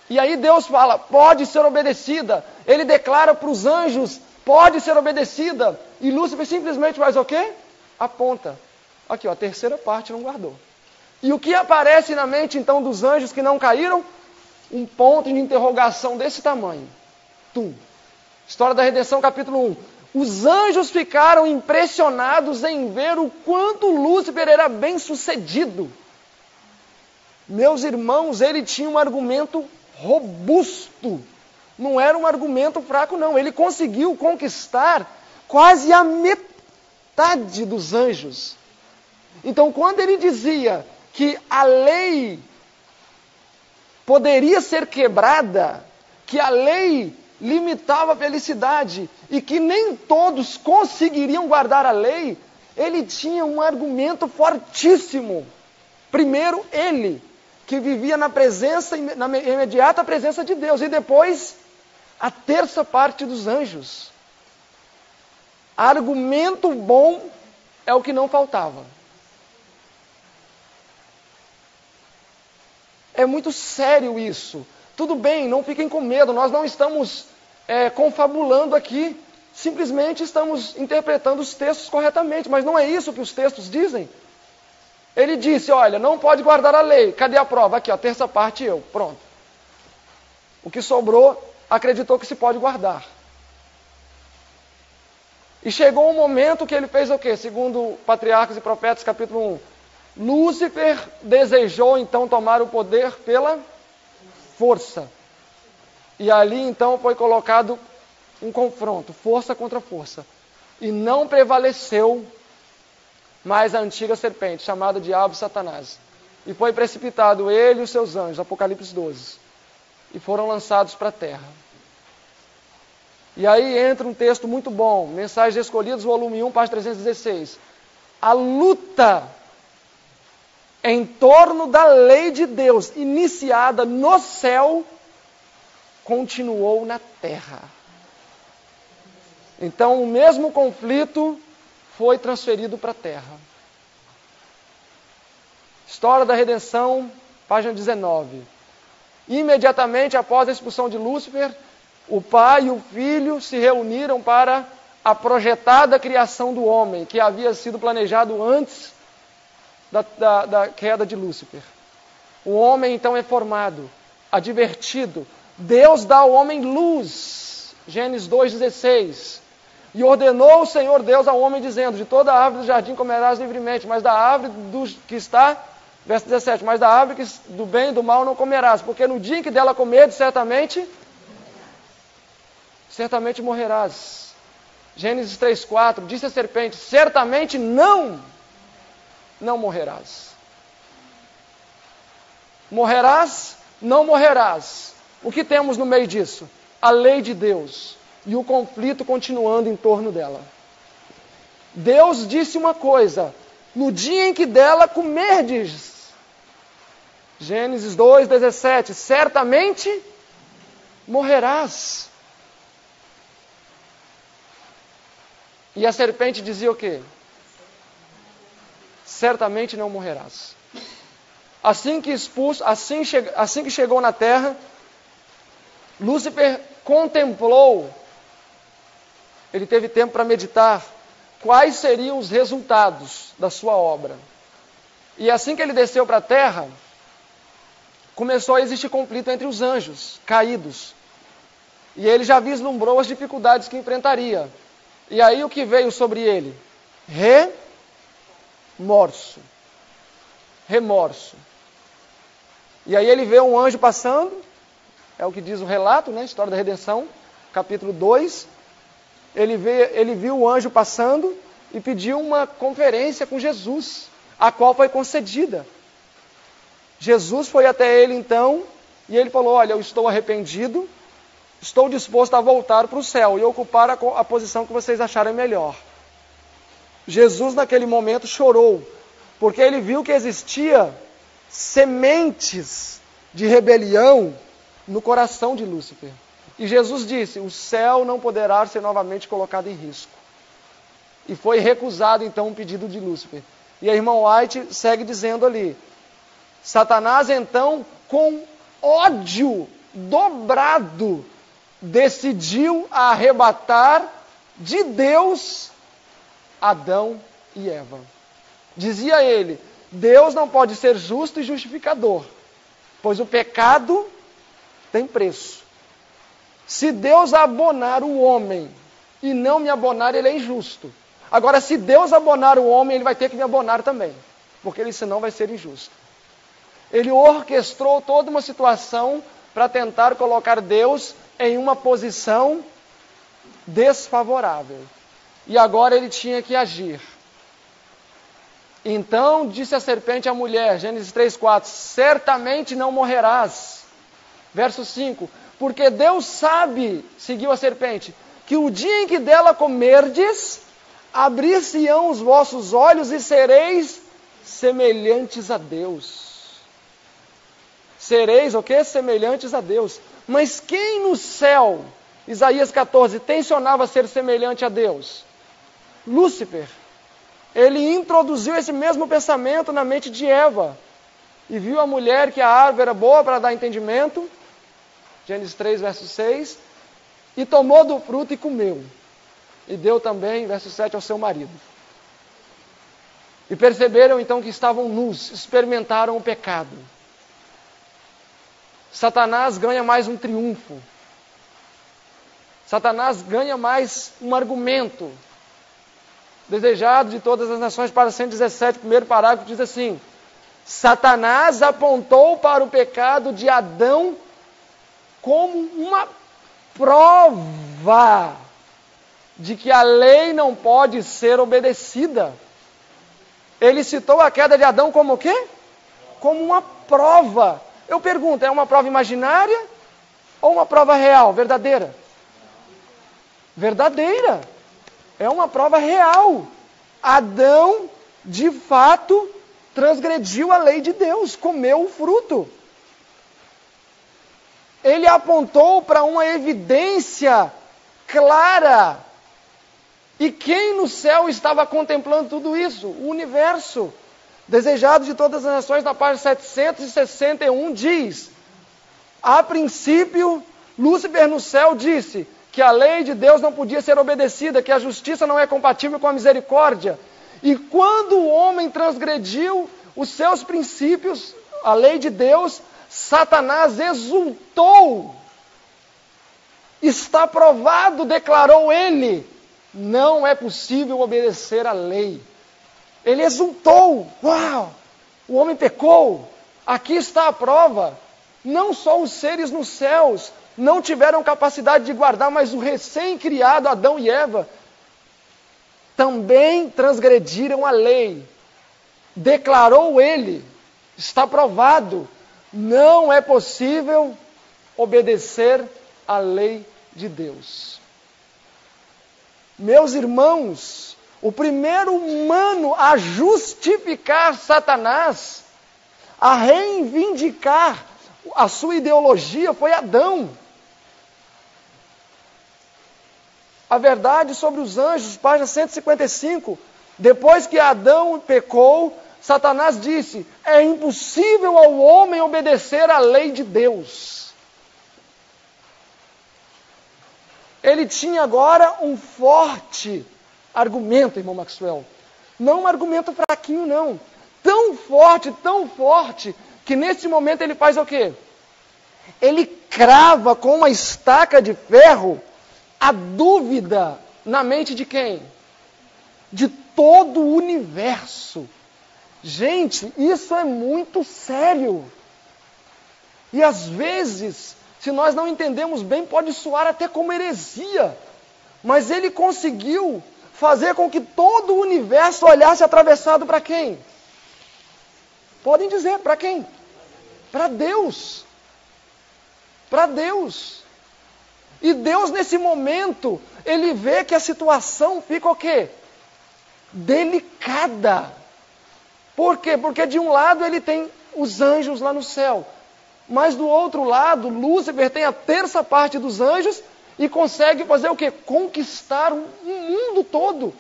E aí Deus fala, pode ser obedecida. Ele declara para os anjos, pode ser obedecida. E Lúcifer simplesmente faz o quê? Aponta. Aqui, ó, a terceira parte não guardou. E o que aparece na mente, então, dos anjos que não caíram? Um ponto de interrogação desse tamanho. Tum. História da Redenção, capítulo 1. os anjos ficaram impressionados em ver o quanto Lúcifer era bem sucedido. Meus irmãos, ele tinha um argumento robusto. Não era um argumento fraco, não. Ele conseguiu conquistar quase a metade dos anjos. Então, quando ele dizia que a lei poderia ser quebrada, que a lei limitava a felicidade e que nem todos conseguiriam guardar a lei, ele tinha um argumento fortíssimo. Primeiro, ele, que vivia na imediata presença de Deus, e depois, a terça parte dos anjos. Argumento bom é o que não faltava. É muito sério isso. Tudo bem, não fiquem com medo, nós não estamos confabulando aqui, simplesmente estamos interpretando os textos corretamente, mas não é isso que os textos dizem. Ele disse, olha, não pode guardar a lei, cadê a prova? Aqui, ó, terça parte eu, pronto. O que sobrou, acreditou que se pode guardar. E chegou um momento que ele fez o quê? Segundo Patriarcas e Profetas, capítulo 1, Lúcifer desejou então tomar o poder pela força. E ali então foi colocado um confronto, força contra força. E não prevaleceu mais a antiga serpente, chamada Diabo e Satanás. E foi precipitado ele e os seus anjos, Apocalipse 12. E foram lançados para a terra. E aí entra um texto muito bom, Mensagens Escolhidas, volume 1, página 316. A luta em torno da lei de Deus, iniciada no céu, continuou na terra. Então, o mesmo conflito foi transferido para a terra. História da Redenção, página 19. Imediatamente após a expulsão de Lúcifer, o Pai e o Filho se reuniram para a projetada criação do homem, que havia sido planejado antes da queda de Lúcifer. O homem então é formado, advertido. Deus dá ao homem luz, Gênesis 2,16. E ordenou o Senhor Deus ao homem, dizendo, de toda árvore do jardim comerás livremente, mas da árvore que está, verso 17, mas da árvore do bem e do mal não comerás, porque no dia em que dela comeres, certamente morrerás. Gênesis 3,4, disse a serpente, certamente não morrerás. Morrerás, não morrerás. O que temos no meio disso? A lei de Deus e o conflito continuando em torno dela. Deus disse uma coisa, no dia em que dela comerdes, Gênesis 2,17, certamente morrerás. E a serpente dizia o quê? Certamente não morrerás. Assim que chegou na terra, Lúcifer contemplou, ele teve tempo para meditar, quais seriam os resultados da sua obra. E assim que ele desceu para a terra, começou a existir conflito entre os anjos caídos. E ele já vislumbrou as dificuldades que enfrentaria. E aí o que veio sobre ele? Remorso. E aí ele vê um anjo passando, é o que diz o relato, né? História da Redenção, capítulo 2. Ele viu o anjo passando e pediu uma conferência com Jesus, a qual foi concedida. Jesus foi até ele então, e ele falou, olha, eu estou arrependido, estou disposto a voltar para o céu e ocupar a posição que vocês acharem melhor. Jesus naquele momento chorou, porque ele viu que existia sementes de rebelião no coração de Lúcifer. E Jesus disse, o céu não poderá ser novamente colocado em risco. E foi recusado então o pedido de Lúcifer. E a irmã White segue dizendo ali, Satanás então, com ódio dobrado, decidiu arrebatar de Deus Adão e Eva. Dizia ele, Deus não pode ser justo e justificador, pois o pecado tem preço. Se Deus abonar o homem e não me abonar, ele é injusto. Agora, se Deus abonar o homem, ele vai ter que me abonar também, porque ele senão vai ser injusto. Ele orquestrou toda uma situação para tentar colocar Deus em uma posição desfavorável. E agora ele tinha que agir. Então disse a serpente à mulher, Gênesis 3:4, certamente não morrerás. Verso 5, porque Deus sabe, seguiu a serpente, que o dia em que dela comerdes, abrir-se-ão os vossos olhos e sereis semelhantes a Deus. Sereis o quê? Semelhantes a Deus. Mas quem no céu, Isaías 14, tensionava ser semelhante a Deus? Lúcifer. Ele introduziu esse mesmo pensamento na mente de Eva. E viu a mulher que a árvore era boa para dar entendimento. Gênesis 3, verso 6. E tomou do fruto e comeu. E deu também, verso 7, ao seu marido. E perceberam então que estavam nus, experimentaram o pecado. Satanás ganha mais um triunfo. Satanás ganha mais um argumento. Desejado de todas as nações, para 117, primeiro parágrafo, diz assim: Satanás apontou para o pecado de Adão como uma prova de que a lei não pode ser obedecida. Ele citou a queda de Adão como o quê? Como uma prova. Eu pergunto, é uma prova imaginária ou uma prova real, verdadeira? Verdadeira. É uma prova real. Adão, de fato, transgrediu a lei de Deus, comeu o fruto. Ele apontou para uma evidência clara. E quem no céu estava contemplando tudo isso? O universo. Desejado de todas as nações, na página 761, diz: a princípio, Lúcifer no céu disse que a lei de Deus não podia ser obedecida, que a justiça não é compatível com a misericórdia. E quando o homem transgrediu os seus princípios, a lei de Deus, Satanás exultou. Está provado, declarou ele, não é possível obedecer à lei. Ele exultou. Uau! O homem pecou. Aqui está a prova. Não só os seres nos céus não tiveram capacidade de guardar, mas o recém-criado Adão e Eva também transgrediram a lei. Declarou ele, está provado, não é possível obedecer à lei de Deus. Meus irmãos, o primeiro humano a justificar Satanás, a reivindicar a sua ideologia foi Adão. A verdade sobre os anjos, página 155. Depois que Adão pecou, Satanás disse: é impossível ao homem obedecer à lei de Deus. Ele tinha agora um forte argumento, irmão Maxwell. Não um argumento fraquinho, não. Tão forte, que nesse momento ele faz o quê? Ele crava com uma estaca de ferro a dúvida na mente de quem? De todo o universo. Gente, isso é muito sério. E às vezes, se nós não entendemos bem, pode soar até como heresia. Mas ele conseguiu fazer com que todo o universo olhasse atravessado para quem? Podem dizer, para quem? Para Deus. Para Deus. E Deus, nesse momento, ele vê que a situação fica o quê? Delicada. Por quê? Porque de um lado ele tem os anjos lá no céu. Mas do outro lado, Lúcifer tem a terça parte dos anjos e consegue fazer o quê? Conquistar o mundo todo.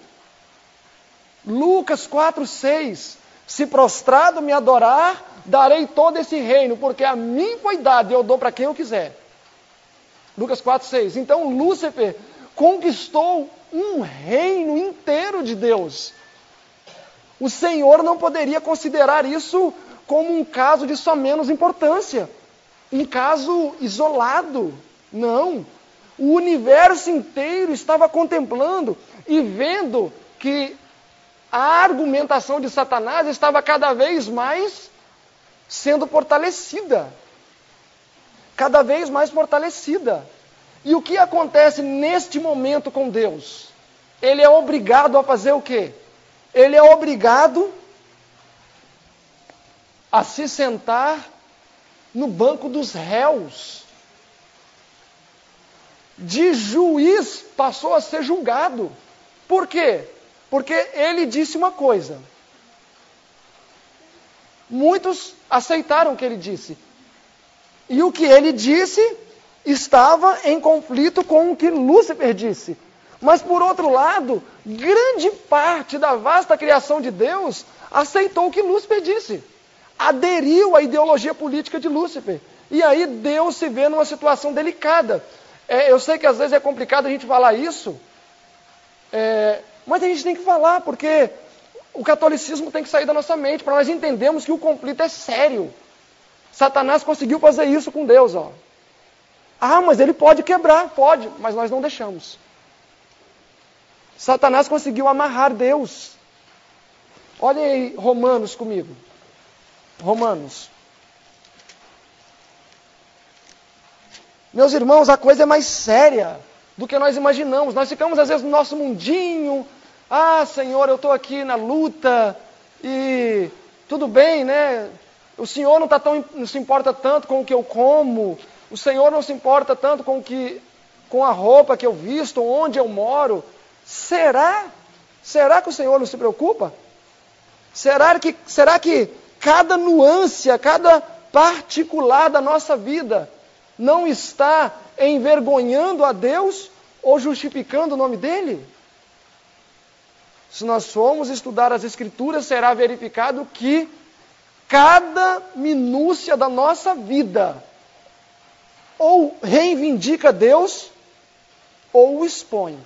Lucas 4:6. Se prostrado me adorar, darei todo esse reino, porque a mim foi dado e eu dou para quem eu quiser. Lucas 4:6. Então Lúcifer conquistou um reino inteiro de Deus. O Senhor não poderia considerar isso como um caso de só menos importância. Um caso isolado. Não. O universo inteiro estava contemplando e vendo que a argumentação de Satanás estava cada vez mais sendo fortalecida. Cada vez mais fortalecida. E o que acontece neste momento com Deus? Ele é obrigado a fazer o quê? Ele é obrigado a se sentar no banco dos réus. De juiz passou a ser julgado. Por quê? Porque ele disse uma coisa. Muitos aceitaram o que ele disse. E o que ele disse estava em conflito com o que Lúcifer disse. Mas, por outro lado, grande parte da vasta criação de Deus aceitou o que Lúcifer disse. Aderiu à ideologia política de Lúcifer. E aí Deus se vê numa situação delicada. Eu sei que às vezes é complicado a gente falar isso, mas a gente tem que falar, porque o catolicismo tem que sair da nossa mente, para nós entendermos que o conflito é sério. Satanás conseguiu fazer isso com Deus, ó. Ah, mas ele pode quebrar, pode, mas nós não deixamos. Satanás conseguiu amarrar Deus. Olha aí Romanos comigo. Romanos. Meus irmãos, a coisa é mais séria do que nós imaginamos. Nós ficamos às vezes no nosso mundinho. Ah, Senhor, eu estou aqui na luta e tudo bem, né? O Senhor não se importa tanto com o que eu como. O Senhor não se importa tanto com a roupa que eu visto, onde eu moro. Será? Será que o Senhor não se preocupa? Será que cada nuance, cada particular da nossa vida não está envergonhando a Deus ou justificando o nome dele? Se nós formos estudar as Escrituras, será verificado que cada minúcia da nossa vida ou reivindica Deus ou o expõe.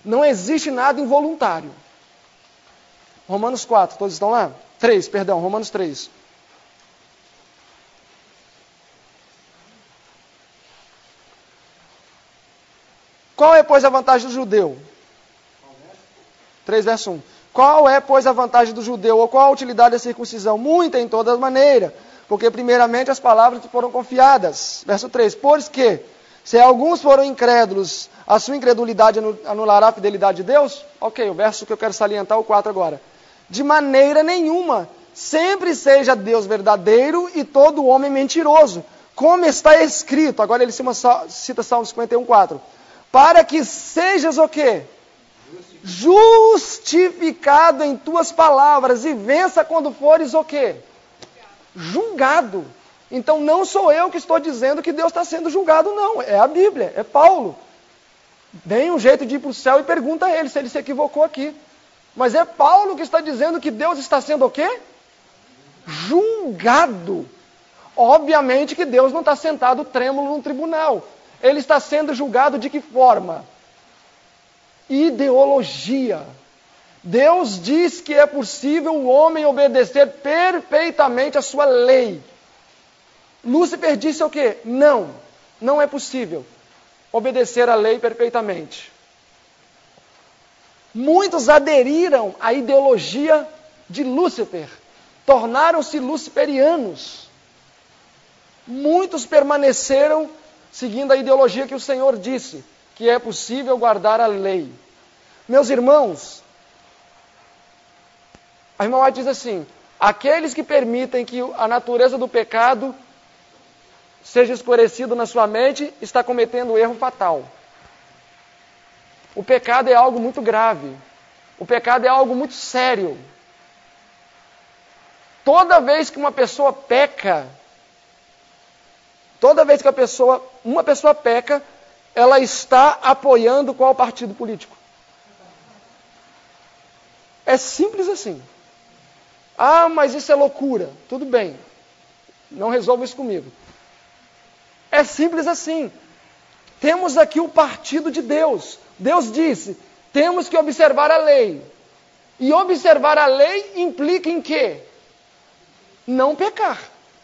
Não existe nada involuntário. Romanos 4, todos estão lá? 3, perdão, Romanos 3. Qual é, pois, a vantagem do judeu? 3, verso 1. Qual é, pois, a vantagem do judeu, ou qual a utilidade da circuncisão? Muita em toda maneira, porque primeiramente as palavras foram confiadas. Verso 3, pois que, se alguns foram incrédulos, a sua incredulidade anulará a fidelidade de Deus? Ok, o verso que eu quero salientar é o 4 agora. De maneira nenhuma, sempre seja Deus verdadeiro e todo homem mentiroso, como está escrito, agora ele cita Salmo 51, 4. Para que sejas o quê? Justificado em tuas palavras e vença quando fores o quê? Julgado. Então não sou eu que estou dizendo que Deus está sendo julgado, não. É a Bíblia, é Paulo. Dê um jeito de ir para o céu e pergunta a ele se ele se equivocou aqui. Mas é Paulo que está dizendo que Deus está sendo o quê? Julgado. Obviamente que Deus não está sentado trêmulo num tribunal. Ele está sendo julgado de que forma? Ideologia. Deus diz que é possível o homem obedecer perfeitamente a sua lei. Lúcifer disse o quê? Não, não é possível obedecer a lei perfeitamente. Muitos aderiram à ideologia de Lúcifer, tornaram-se luciferianos. Muitos permaneceram seguindo a ideologia que o Senhor disse, que é possível guardar a lei. Meus irmãos, a irmã White diz assim, aqueles que permitem que a natureza do pecado seja esclarecida na sua mente, está cometendo um erro fatal. O pecado é algo muito grave. O pecado é algo muito sério. Toda vez que uma pessoa peca, uma pessoa peca, ela está apoiando qual partido político? É simples assim. Ah, mas isso é loucura. Tudo bem. Não resolva isso comigo. É simples assim. Temos aqui o partido de Deus. Deus disse, temos que observar a lei. E observar a lei implica em quê? Não pecar.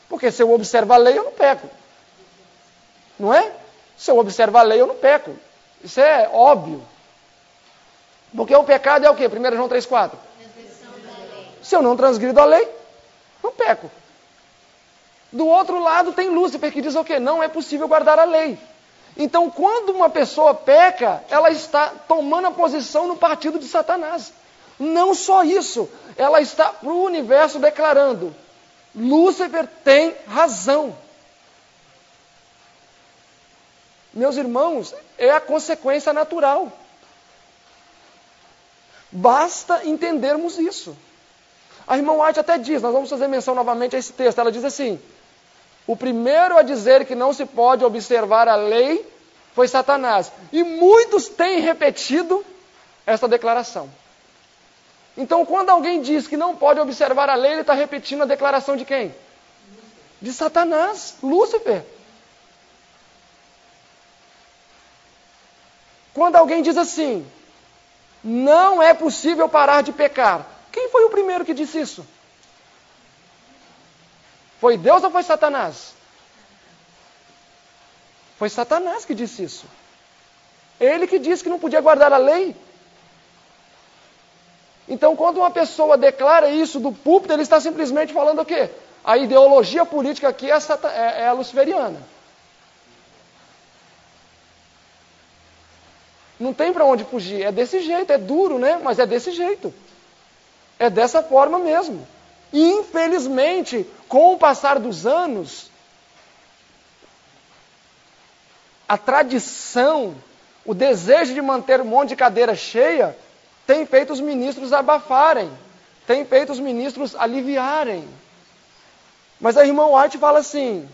Porque se eu observo a lei, eu não peco. Não é? Se eu observar a lei, eu não peco. Isso é óbvio. Porque o pecado é o quê? 1 João 3,4. Se eu não transgrido a lei, não peco. Do outro lado tem Lúcifer que diz o quê? Não é possível guardar a lei. Então, quando uma pessoa peca, ela está tomando a posição no partido de Satanás. Não só isso, ela está para o universo declarando: Lúcifer tem razão. Meus irmãos, é a consequência natural. Basta entendermos isso. A irmã White até diz, nós vamos fazer menção novamente a esse texto, ela diz assim: o primeiro a dizer que não se pode observar a lei foi Satanás. E muitos têm repetido essa declaração. Então, quando alguém diz que não pode observar a lei, ele está repetindo a declaração de quem? De Satanás, Lúcifer. Quando alguém diz assim: não é possível parar de pecar, quem foi o primeiro que disse isso? Foi Deus ou foi Satanás? Foi Satanás que disse isso. Ele que disse que não podia guardar a lei. Então, quando uma pessoa declara isso do púlpito, ele está simplesmente falando o quê? A ideologia política aqui é a luciferiana. Não tem para onde fugir. É desse jeito, é duro, né? Mas é desse jeito. É dessa forma mesmo. E, infelizmente, com o passar dos anos, a tradição, o desejo de manter um monte de cadeira cheia, tem feito os ministros abafarem, tem feito os ministros aliviarem. Mas a irmã White fala assim: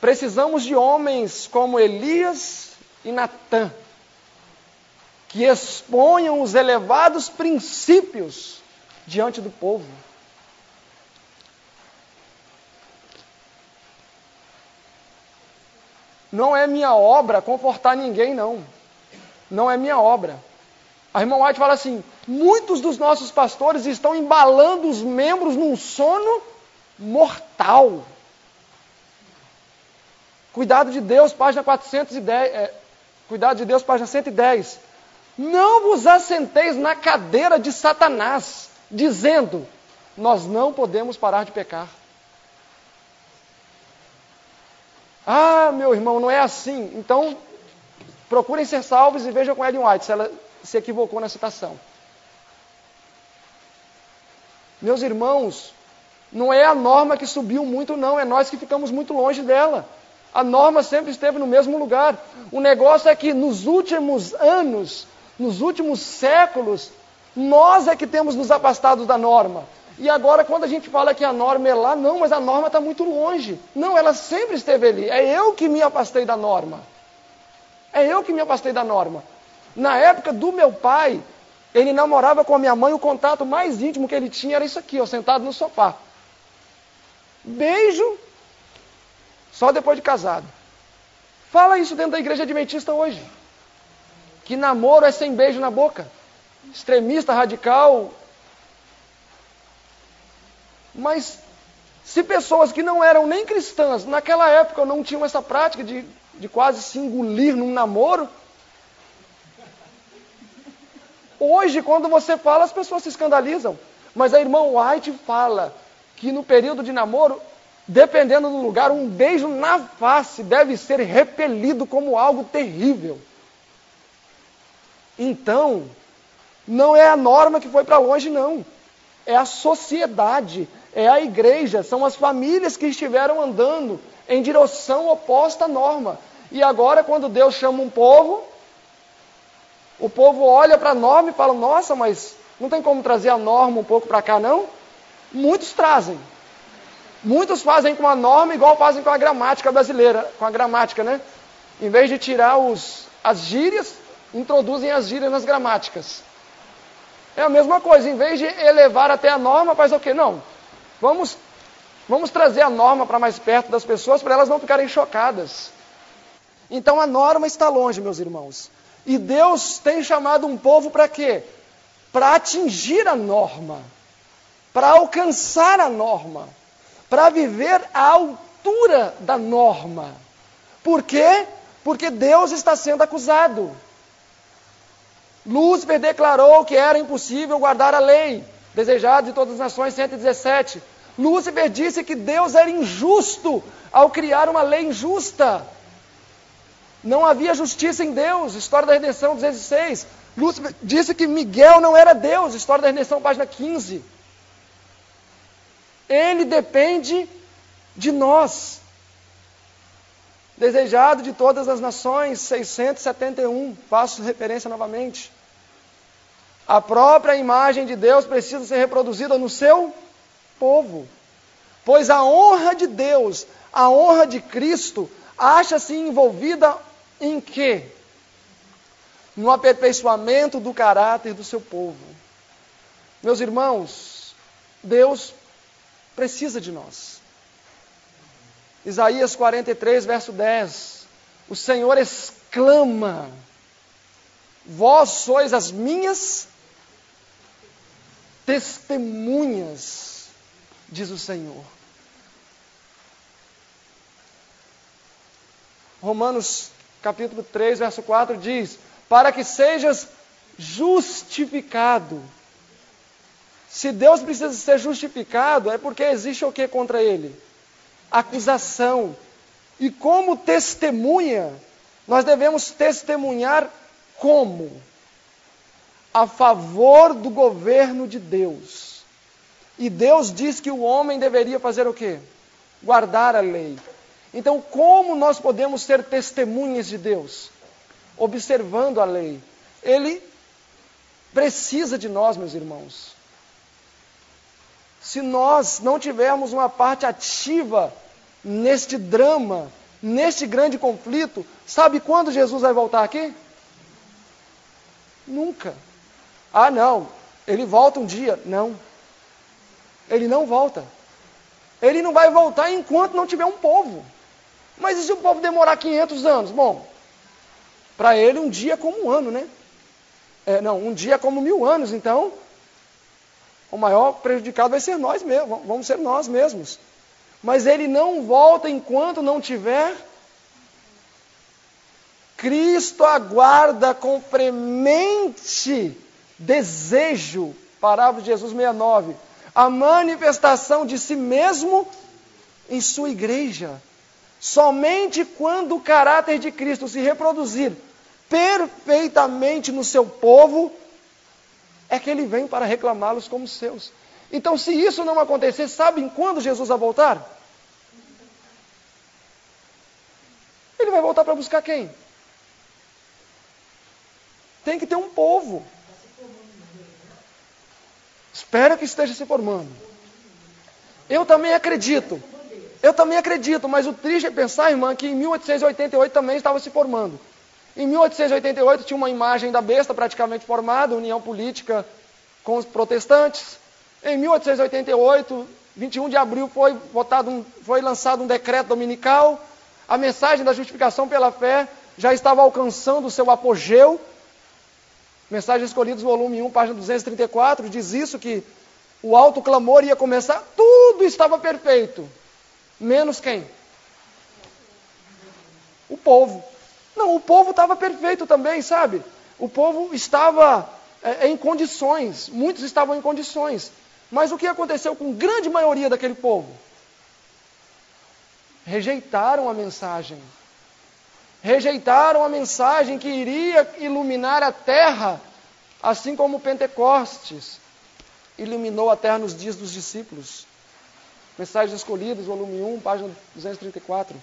precisamos de homens como Elias e Natã, que exponham os elevados princípios diante do povo. Não é minha obra confortar ninguém, não. Não é minha obra. A irmã White fala assim: muitos dos nossos pastores estão embalando os membros num sono mortal. Cuidado de Deus, página 410. Cuidado de Deus, página 110. Não vos assenteis na cadeira de Satanás, dizendo: nós não podemos parar de pecar. Ah, meu irmão, não é assim. Então, procurem ser salvos e vejam com Ellen White se ela se equivocou na citação. Meus irmãos, não é a norma que subiu muito, não. É nós que ficamos muito longe dela. A norma sempre esteve no mesmo lugar. O negócio é que nos últimos anos, nos últimos séculos, nós é que temos nos afastado da norma. E agora, quando a gente fala que a norma é lá, não, mas a norma está muito longe. Não, ela sempre esteve ali. É eu que me afastei da norma. É eu que me afastei da norma. Na época do meu pai, ele namorava com a minha mãe, o contato mais íntimo que ele tinha era isso aqui, ó, sentado no sofá. Beijo, só depois de casado. Fala isso dentro da igreja adventista hoje. Que namoro é sem beijo na boca. Extremista, radical. Mas se pessoas que não eram nem cristãs, naquela época não tinham essa prática de quase se engolir num namoro, hoje, quando você fala, as pessoas se escandalizam. Mas a irmã White fala que no período de namoro, dependendo do lugar, um beijo na face deve ser repelido como algo terrível. Então, não é a norma que foi para longe, não. É a sociedade, é a igreja, são as famílias que estiveram andando em direção oposta à norma. E agora, quando Deus chama um povo, o povo olha para a norma e fala: nossa, mas não tem como trazer a norma um pouco para cá, não? Muitos trazem. Muitos fazem com a norma igual fazem com a gramática brasileira, com a gramática, né? Em vez de tirar as gírias, introduzem as gírias nas gramáticas. É a mesma coisa, em vez de elevar até a norma, faz o quê? Não, vamos trazer a norma para mais perto das pessoas, para elas não ficarem chocadas. Então a norma está longe, meus irmãos. E Deus tem chamado um povo para quê? Para atingir a norma, para alcançar a norma, para viver à altura da norma. Por quê? porque Deus está sendo acusado. Lúcifer declarou que era impossível guardar a lei, desejado de todas as nações, 117. Lúcifer disse que Deus era injusto ao criar uma lei injusta. Não havia justiça em Deus, História da Redenção 206. Lúcifer disse que Miguel não era Deus, História da Redenção, página 15. Ele depende de nós. Desejado de todas as nações, 671, faço referência novamente. A própria imagem de Deus precisa ser reproduzida no seu povo. Pois a honra de Deus, a honra de Cristo, acha-se envolvida em quê? No aperfeiçoamento do caráter do seu povo. Meus irmãos, Deus precisa de nós. Isaías 43, verso 10. O Senhor exclama: vós sois as minhas testemunhas, diz o Senhor. Romanos capítulo 3, verso 4 diz: para que sejas justificado. Se Deus precisa ser justificado, é porque existe o que contra Ele? Acusação. E como testemunha, nós devemos testemunhar como? A favor do governo de Deus. E Deus diz que o homem deveria fazer o quê? Guardar a lei. Então, como nós podemos ser testemunhas de Deus? Observando a lei. Ele precisa de nós, meus irmãos. Se nós não tivermos uma parte ativa neste drama, neste grande conflito, sabe quando Jesus vai voltar aqui? Nunca. Ah, não, ele volta um dia. Não. Ele não volta. Ele não vai voltar enquanto não tiver um povo. Mas e se o povo demorar 500 anos? Bom, para ele um dia é como um ano, né? Um dia é como 1000 anos, então o maior prejudicado vai ser nós mesmos, vamos ser nós mesmos. Mas ele não volta enquanto não tiver. Cristo aguarda com fremente desejo, parábola de Jesus 69, a manifestação de si mesmo em sua igreja. Somente quando o caráter de Cristo se reproduzir perfeitamente no seu povo, é que ele vem para reclamá-los como seus. Então, se isso não acontecer, sabem quando Jesus vai voltar? Ele vai voltar para buscar quem? Tem que ter um povo. Espero que esteja se formando. Eu também acredito, mas o triste é pensar, irmã, que em 1888 também estava se formando. Em 1888 tinha uma imagem da besta praticamente formada, união política com os protestantes. Em 1888, 21 de abril, foi lançado um decreto dominical. A mensagem da justificação pela fé já estava alcançando o seu apogeu. Mensagens Escolhidas, volume 1, página 234, diz isso, que o alto clamor ia começar, tudo estava perfeito. Menos quem? O povo. Não, o povo estava perfeito também, sabe? O povo estava em condições, muitos estavam em condições. Mas o que aconteceu com a grande maioria daquele povo? Rejeitaram a mensagem. Rejeitaram a mensagem que iria iluminar a terra, assim como Pentecostes iluminou a terra nos dias dos discípulos. Mensagens Escolhidas, volume 1, página 234.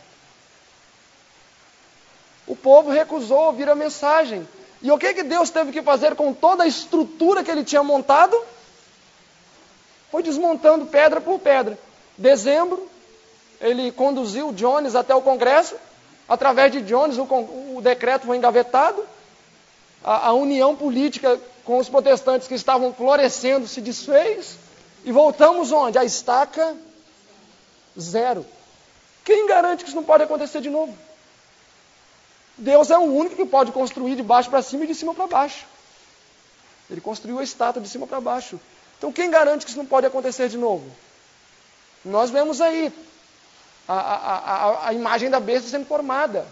O povo recusou ouvir a mensagem. E o que Deus teve que fazer com toda a estrutura que ele tinha montado? Foi desmontando pedra por pedra. Dezembro, ele conduziu Jones até o Congresso. Através de Jones, o decreto foi engavetado. A união política com os protestantes que estavam florescendo se desfez. E voltamos onde? A estaca zero. Quem garante que isso não pode acontecer de novo? Deus é o único que pode construir de baixo para cima e de cima para baixo. Ele construiu a estátua de cima para baixo. Então quem garante que isso não pode acontecer de novo? Nós vemos aí a imagem da besta sendo formada.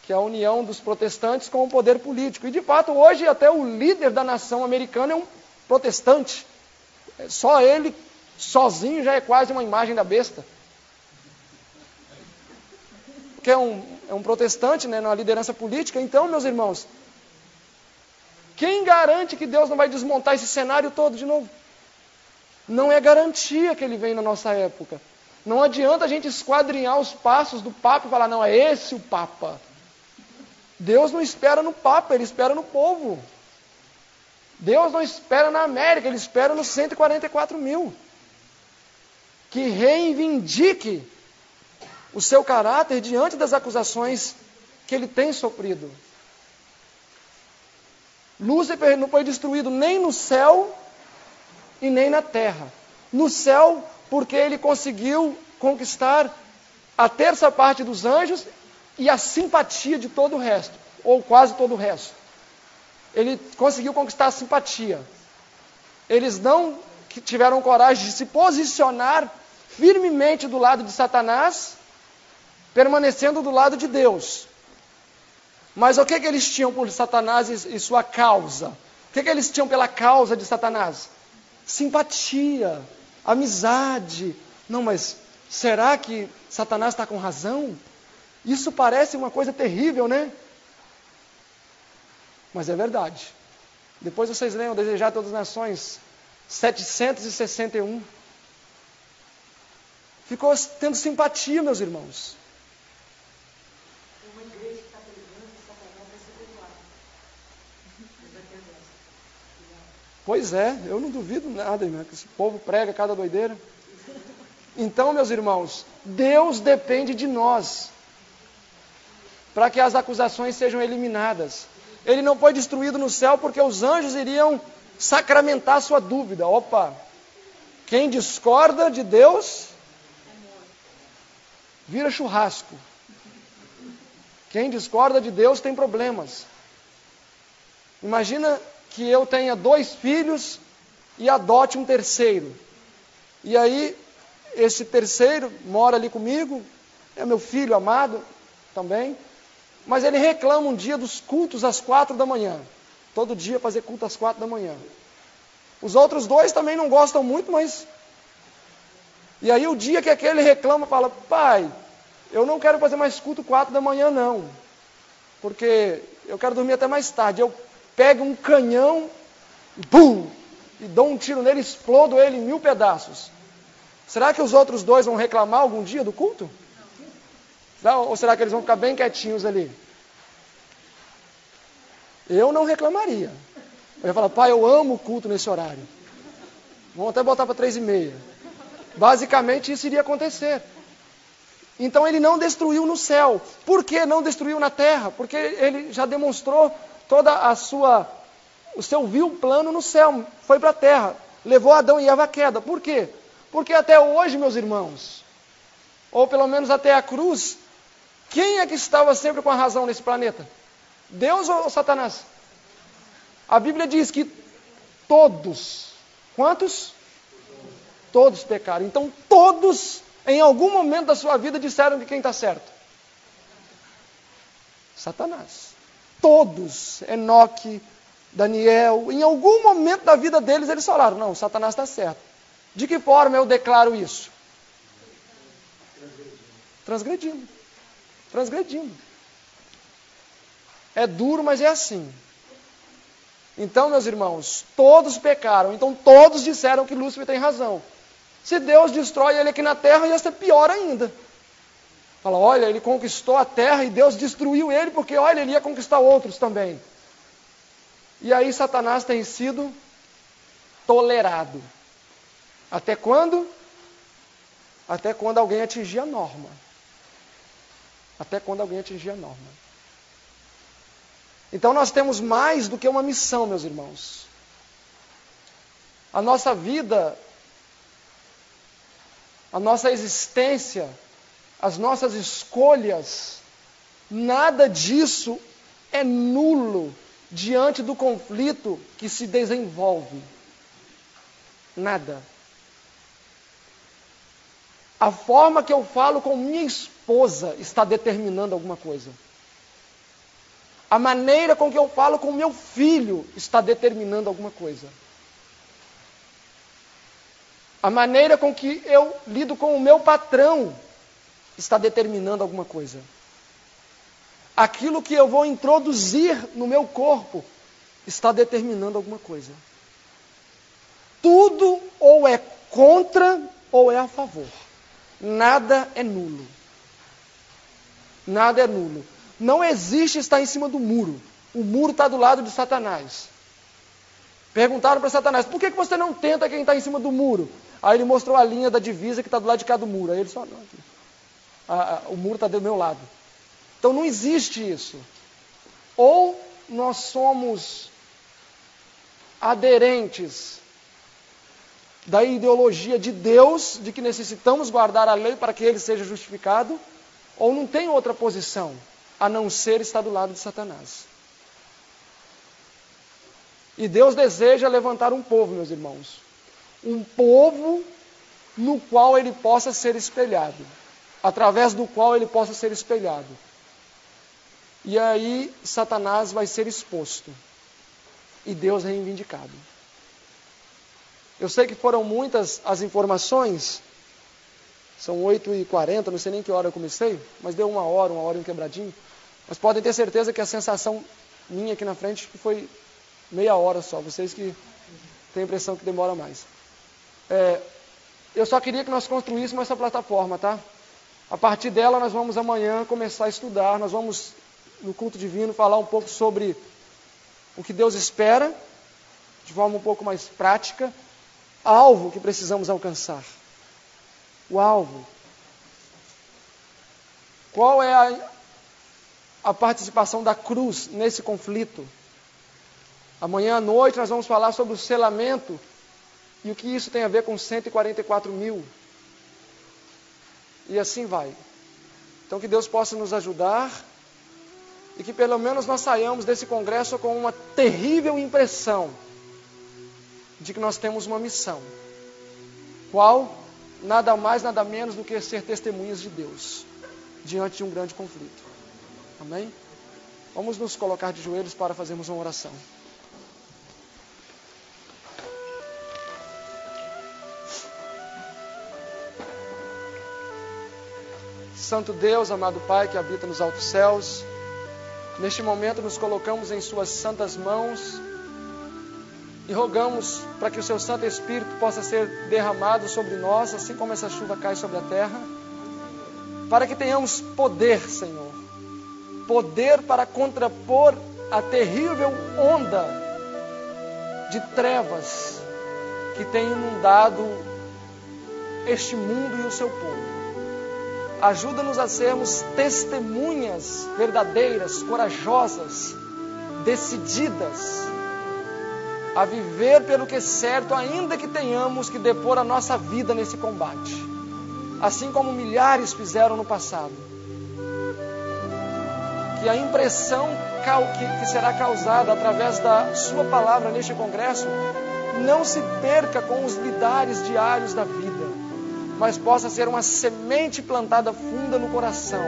que é a união dos protestantes com o poder político. E, de fato, hoje até o líder da nação americana é um protestante. Só ele, sozinho, já é quase uma imagem da besta. Porque é um protestante, né, na liderança política. Então, meus irmãos, quem garante que Deus não vai desmontar esse cenário todo de novo? Não é garantia que ele vem na nossa época. Não adianta a gente esquadrinhar os passos do Papa e falar, não, é esse o Papa. Deus não espera no Papa, Ele espera no povo. Deus não espera na América, Ele espera nos 144 mil. Que reivindique o seu caráter diante das acusações que ele tem sofrido. Lúcifer não foi destruído nem no céu e nem na terra. No céu, porque ele conseguiu conquistar a terça parte dos anjos e a simpatia de todo o resto, ou quase todo o resto. Ele conseguiu conquistar a simpatia. Eles não tiveram coragem de se posicionar firmemente do lado de Satanás, permanecendo do lado de Deus. Mas o que eles tinham por Satanás e sua causa? O que eles tinham pela causa de Satanás? Simpatia, amizade. Não, mas será que Satanás está com razão? Isso parece uma coisa terrível, né? Mas é verdade. Depois vocês leiam Desejar Todas as Nações, 761. Ficou tendo simpatia, meus irmãos. Uma igreja que está pregando, Satanás vai ser perdoado. Pois é, eu não duvido nada, irmão, que esse povo prega cada doideira. Então, meus irmãos, Deus depende de nós para que as acusações sejam eliminadas. Ele não foi destruído no céu porque os anjos iriam sacramentar sua dúvida. Opa, quem discorda de Deus vira churrasco. Quem discorda de Deus tem problemas. Imagina que eu tenha 2 filhos e adote um terceiro. E aí, esse terceiro mora ali comigo, é meu filho amado também, mas ele reclama um dia dos cultos às 4 da manhã. Todo dia fazer culto às 4 da manhã. Os outros 2 também não gostam muito, mas... E aí o dia que aquele reclama, fala, pai, eu não quero fazer mais culto 4 da manhã não, porque eu quero dormir até mais tarde. Eu pego um canhão, pum, e dou um tiro nele, explodo ele em 1000 pedaços. Será que os outros 2 vão reclamar algum dia do culto? Não, ou será que eles vão ficar bem quietinhos ali? Eu não reclamaria. Eu ia falar, pai, eu amo o culto nesse horário. Vamos até botar para 3:30. Basicamente isso iria acontecer. Então ele não destruiu no céu. Por que não destruiu na terra? Porque ele já demonstrou toda o seu vil plano no céu. Foi para a terra. Levou Adão e Eva à queda. Por quê? Porque até hoje, meus irmãos, ou pelo menos até a cruz, quem é que estava sempre com a razão nesse planeta? Deus ou Satanás? A Bíblia diz que todos, quantos? Todos pecaram. Então todos, em algum momento da sua vida, disseram que quem está certo? Satanás. Todos, Enoque, Daniel, em algum momento da vida deles, eles falaram, não, Satanás está certo. De que forma eu declaro isso? Transgredindo. Transgredindo. É duro, mas é assim. Então, meus irmãos, todos pecaram. Então, todos disseram que Lúcifer tem razão. Se Deus destrói ele aqui na terra, ia ser pior ainda. Fala, olha, ele conquistou a terra e Deus destruiu ele, porque, olha, ele ia conquistar outros também. E aí, Satanás tem sido tolerado. Até quando? Até quando alguém atingir a norma. Até quando alguém atingir a norma. Então nós temos mais do que uma missão, meus irmãos. A nossa vida, a nossa existência, as nossas escolhas, nada disso é nulo diante do conflito que se desenvolve. Nada. A forma que eu falo com minha esposa está determinando alguma coisa. A maneira com que eu falo com o meu filho está determinando alguma coisa. A maneira com que eu lido com o meu patrão está determinando alguma coisa. Aquilo que eu vou introduzir no meu corpo está determinando alguma coisa. Tudo ou é contra ou é a favor. Nada é nulo. Nada é nulo. Não existe estar em cima do muro. O muro está do lado de Satanás. Perguntaram para Satanás, por que você não tenta quem está em cima do muro? Aí ele mostrou a linha da divisa que está do lado de cá do muro. Aí ele só, não, aqui. O muro está do meu lado. Então não existe isso. Ou nós somos aderentes da ideologia de Deus, de que necessitamos guardar a lei para que ele seja justificado, ou não tem outra posição, a não ser estar do lado de Satanás. E Deus deseja levantar um povo, meus irmãos. Um povo no qual ele possa ser espelhado. Através do qual ele possa ser espelhado. E aí Satanás vai ser exposto. E Deus reivindicado. Eu sei que foram muitas as informações. São 8h40, não sei nem que hora eu comecei. Mas deu uma hora e um quebradinho. Mas podem ter certeza que a sensação minha aqui na frente foi meia hora só. Vocês que têm a impressão que demora mais. Eu só queria que nós construíssemos essa plataforma, tá? A partir dela nós vamos amanhã começar a estudar. Nós vamos, no culto divino, falar um pouco sobre o que Deus espera, de forma um pouco mais prática. Alvo que precisamos alcançar. O alvo. Qual é a participação da cruz nesse conflito? Amanhã à noite nós vamos falar sobre o selamento e o que isso tem a ver com 144 mil. E assim vai. Então que Deus possa nos ajudar e que pelo menos nós saiamos desse congresso com uma terrível impressão de que nós temos uma missão. Qual? Nada mais, nada menos do que ser testemunhas de Deus diante de um grande conflito. Amém? Vamos nos colocar de joelhos para fazermos uma oração. Santo Deus, amado Pai que habita nos altos céus, neste momento nos colocamos em Suas santas mãos e rogamos para que o Seu Santo Espírito possa ser derramado sobre nós, assim como essa chuva cai sobre a terra, para que tenhamos poder, Senhor, poder para contrapor a terrível onda de trevas que tem inundado este mundo e o seu povo. Ajuda-nos a sermos testemunhas verdadeiras, corajosas, decididas, a viver pelo que é certo, ainda que tenhamos que depor a nossa vida nesse combate, assim como milhares fizeram no passado. Que a impressão que será causada através da Sua palavra neste congresso não se perca com os lidares diários da vida, mas possa ser uma semente plantada funda no coração,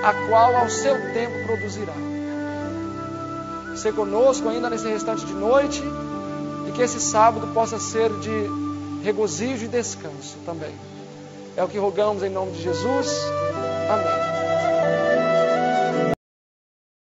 a qual ao seu tempo produzirá. Ser conosco ainda nesse restante de noite, e que esse sábado possa ser de regozijo e descanso também. É o que rogamos em nome de Jesus. Amém.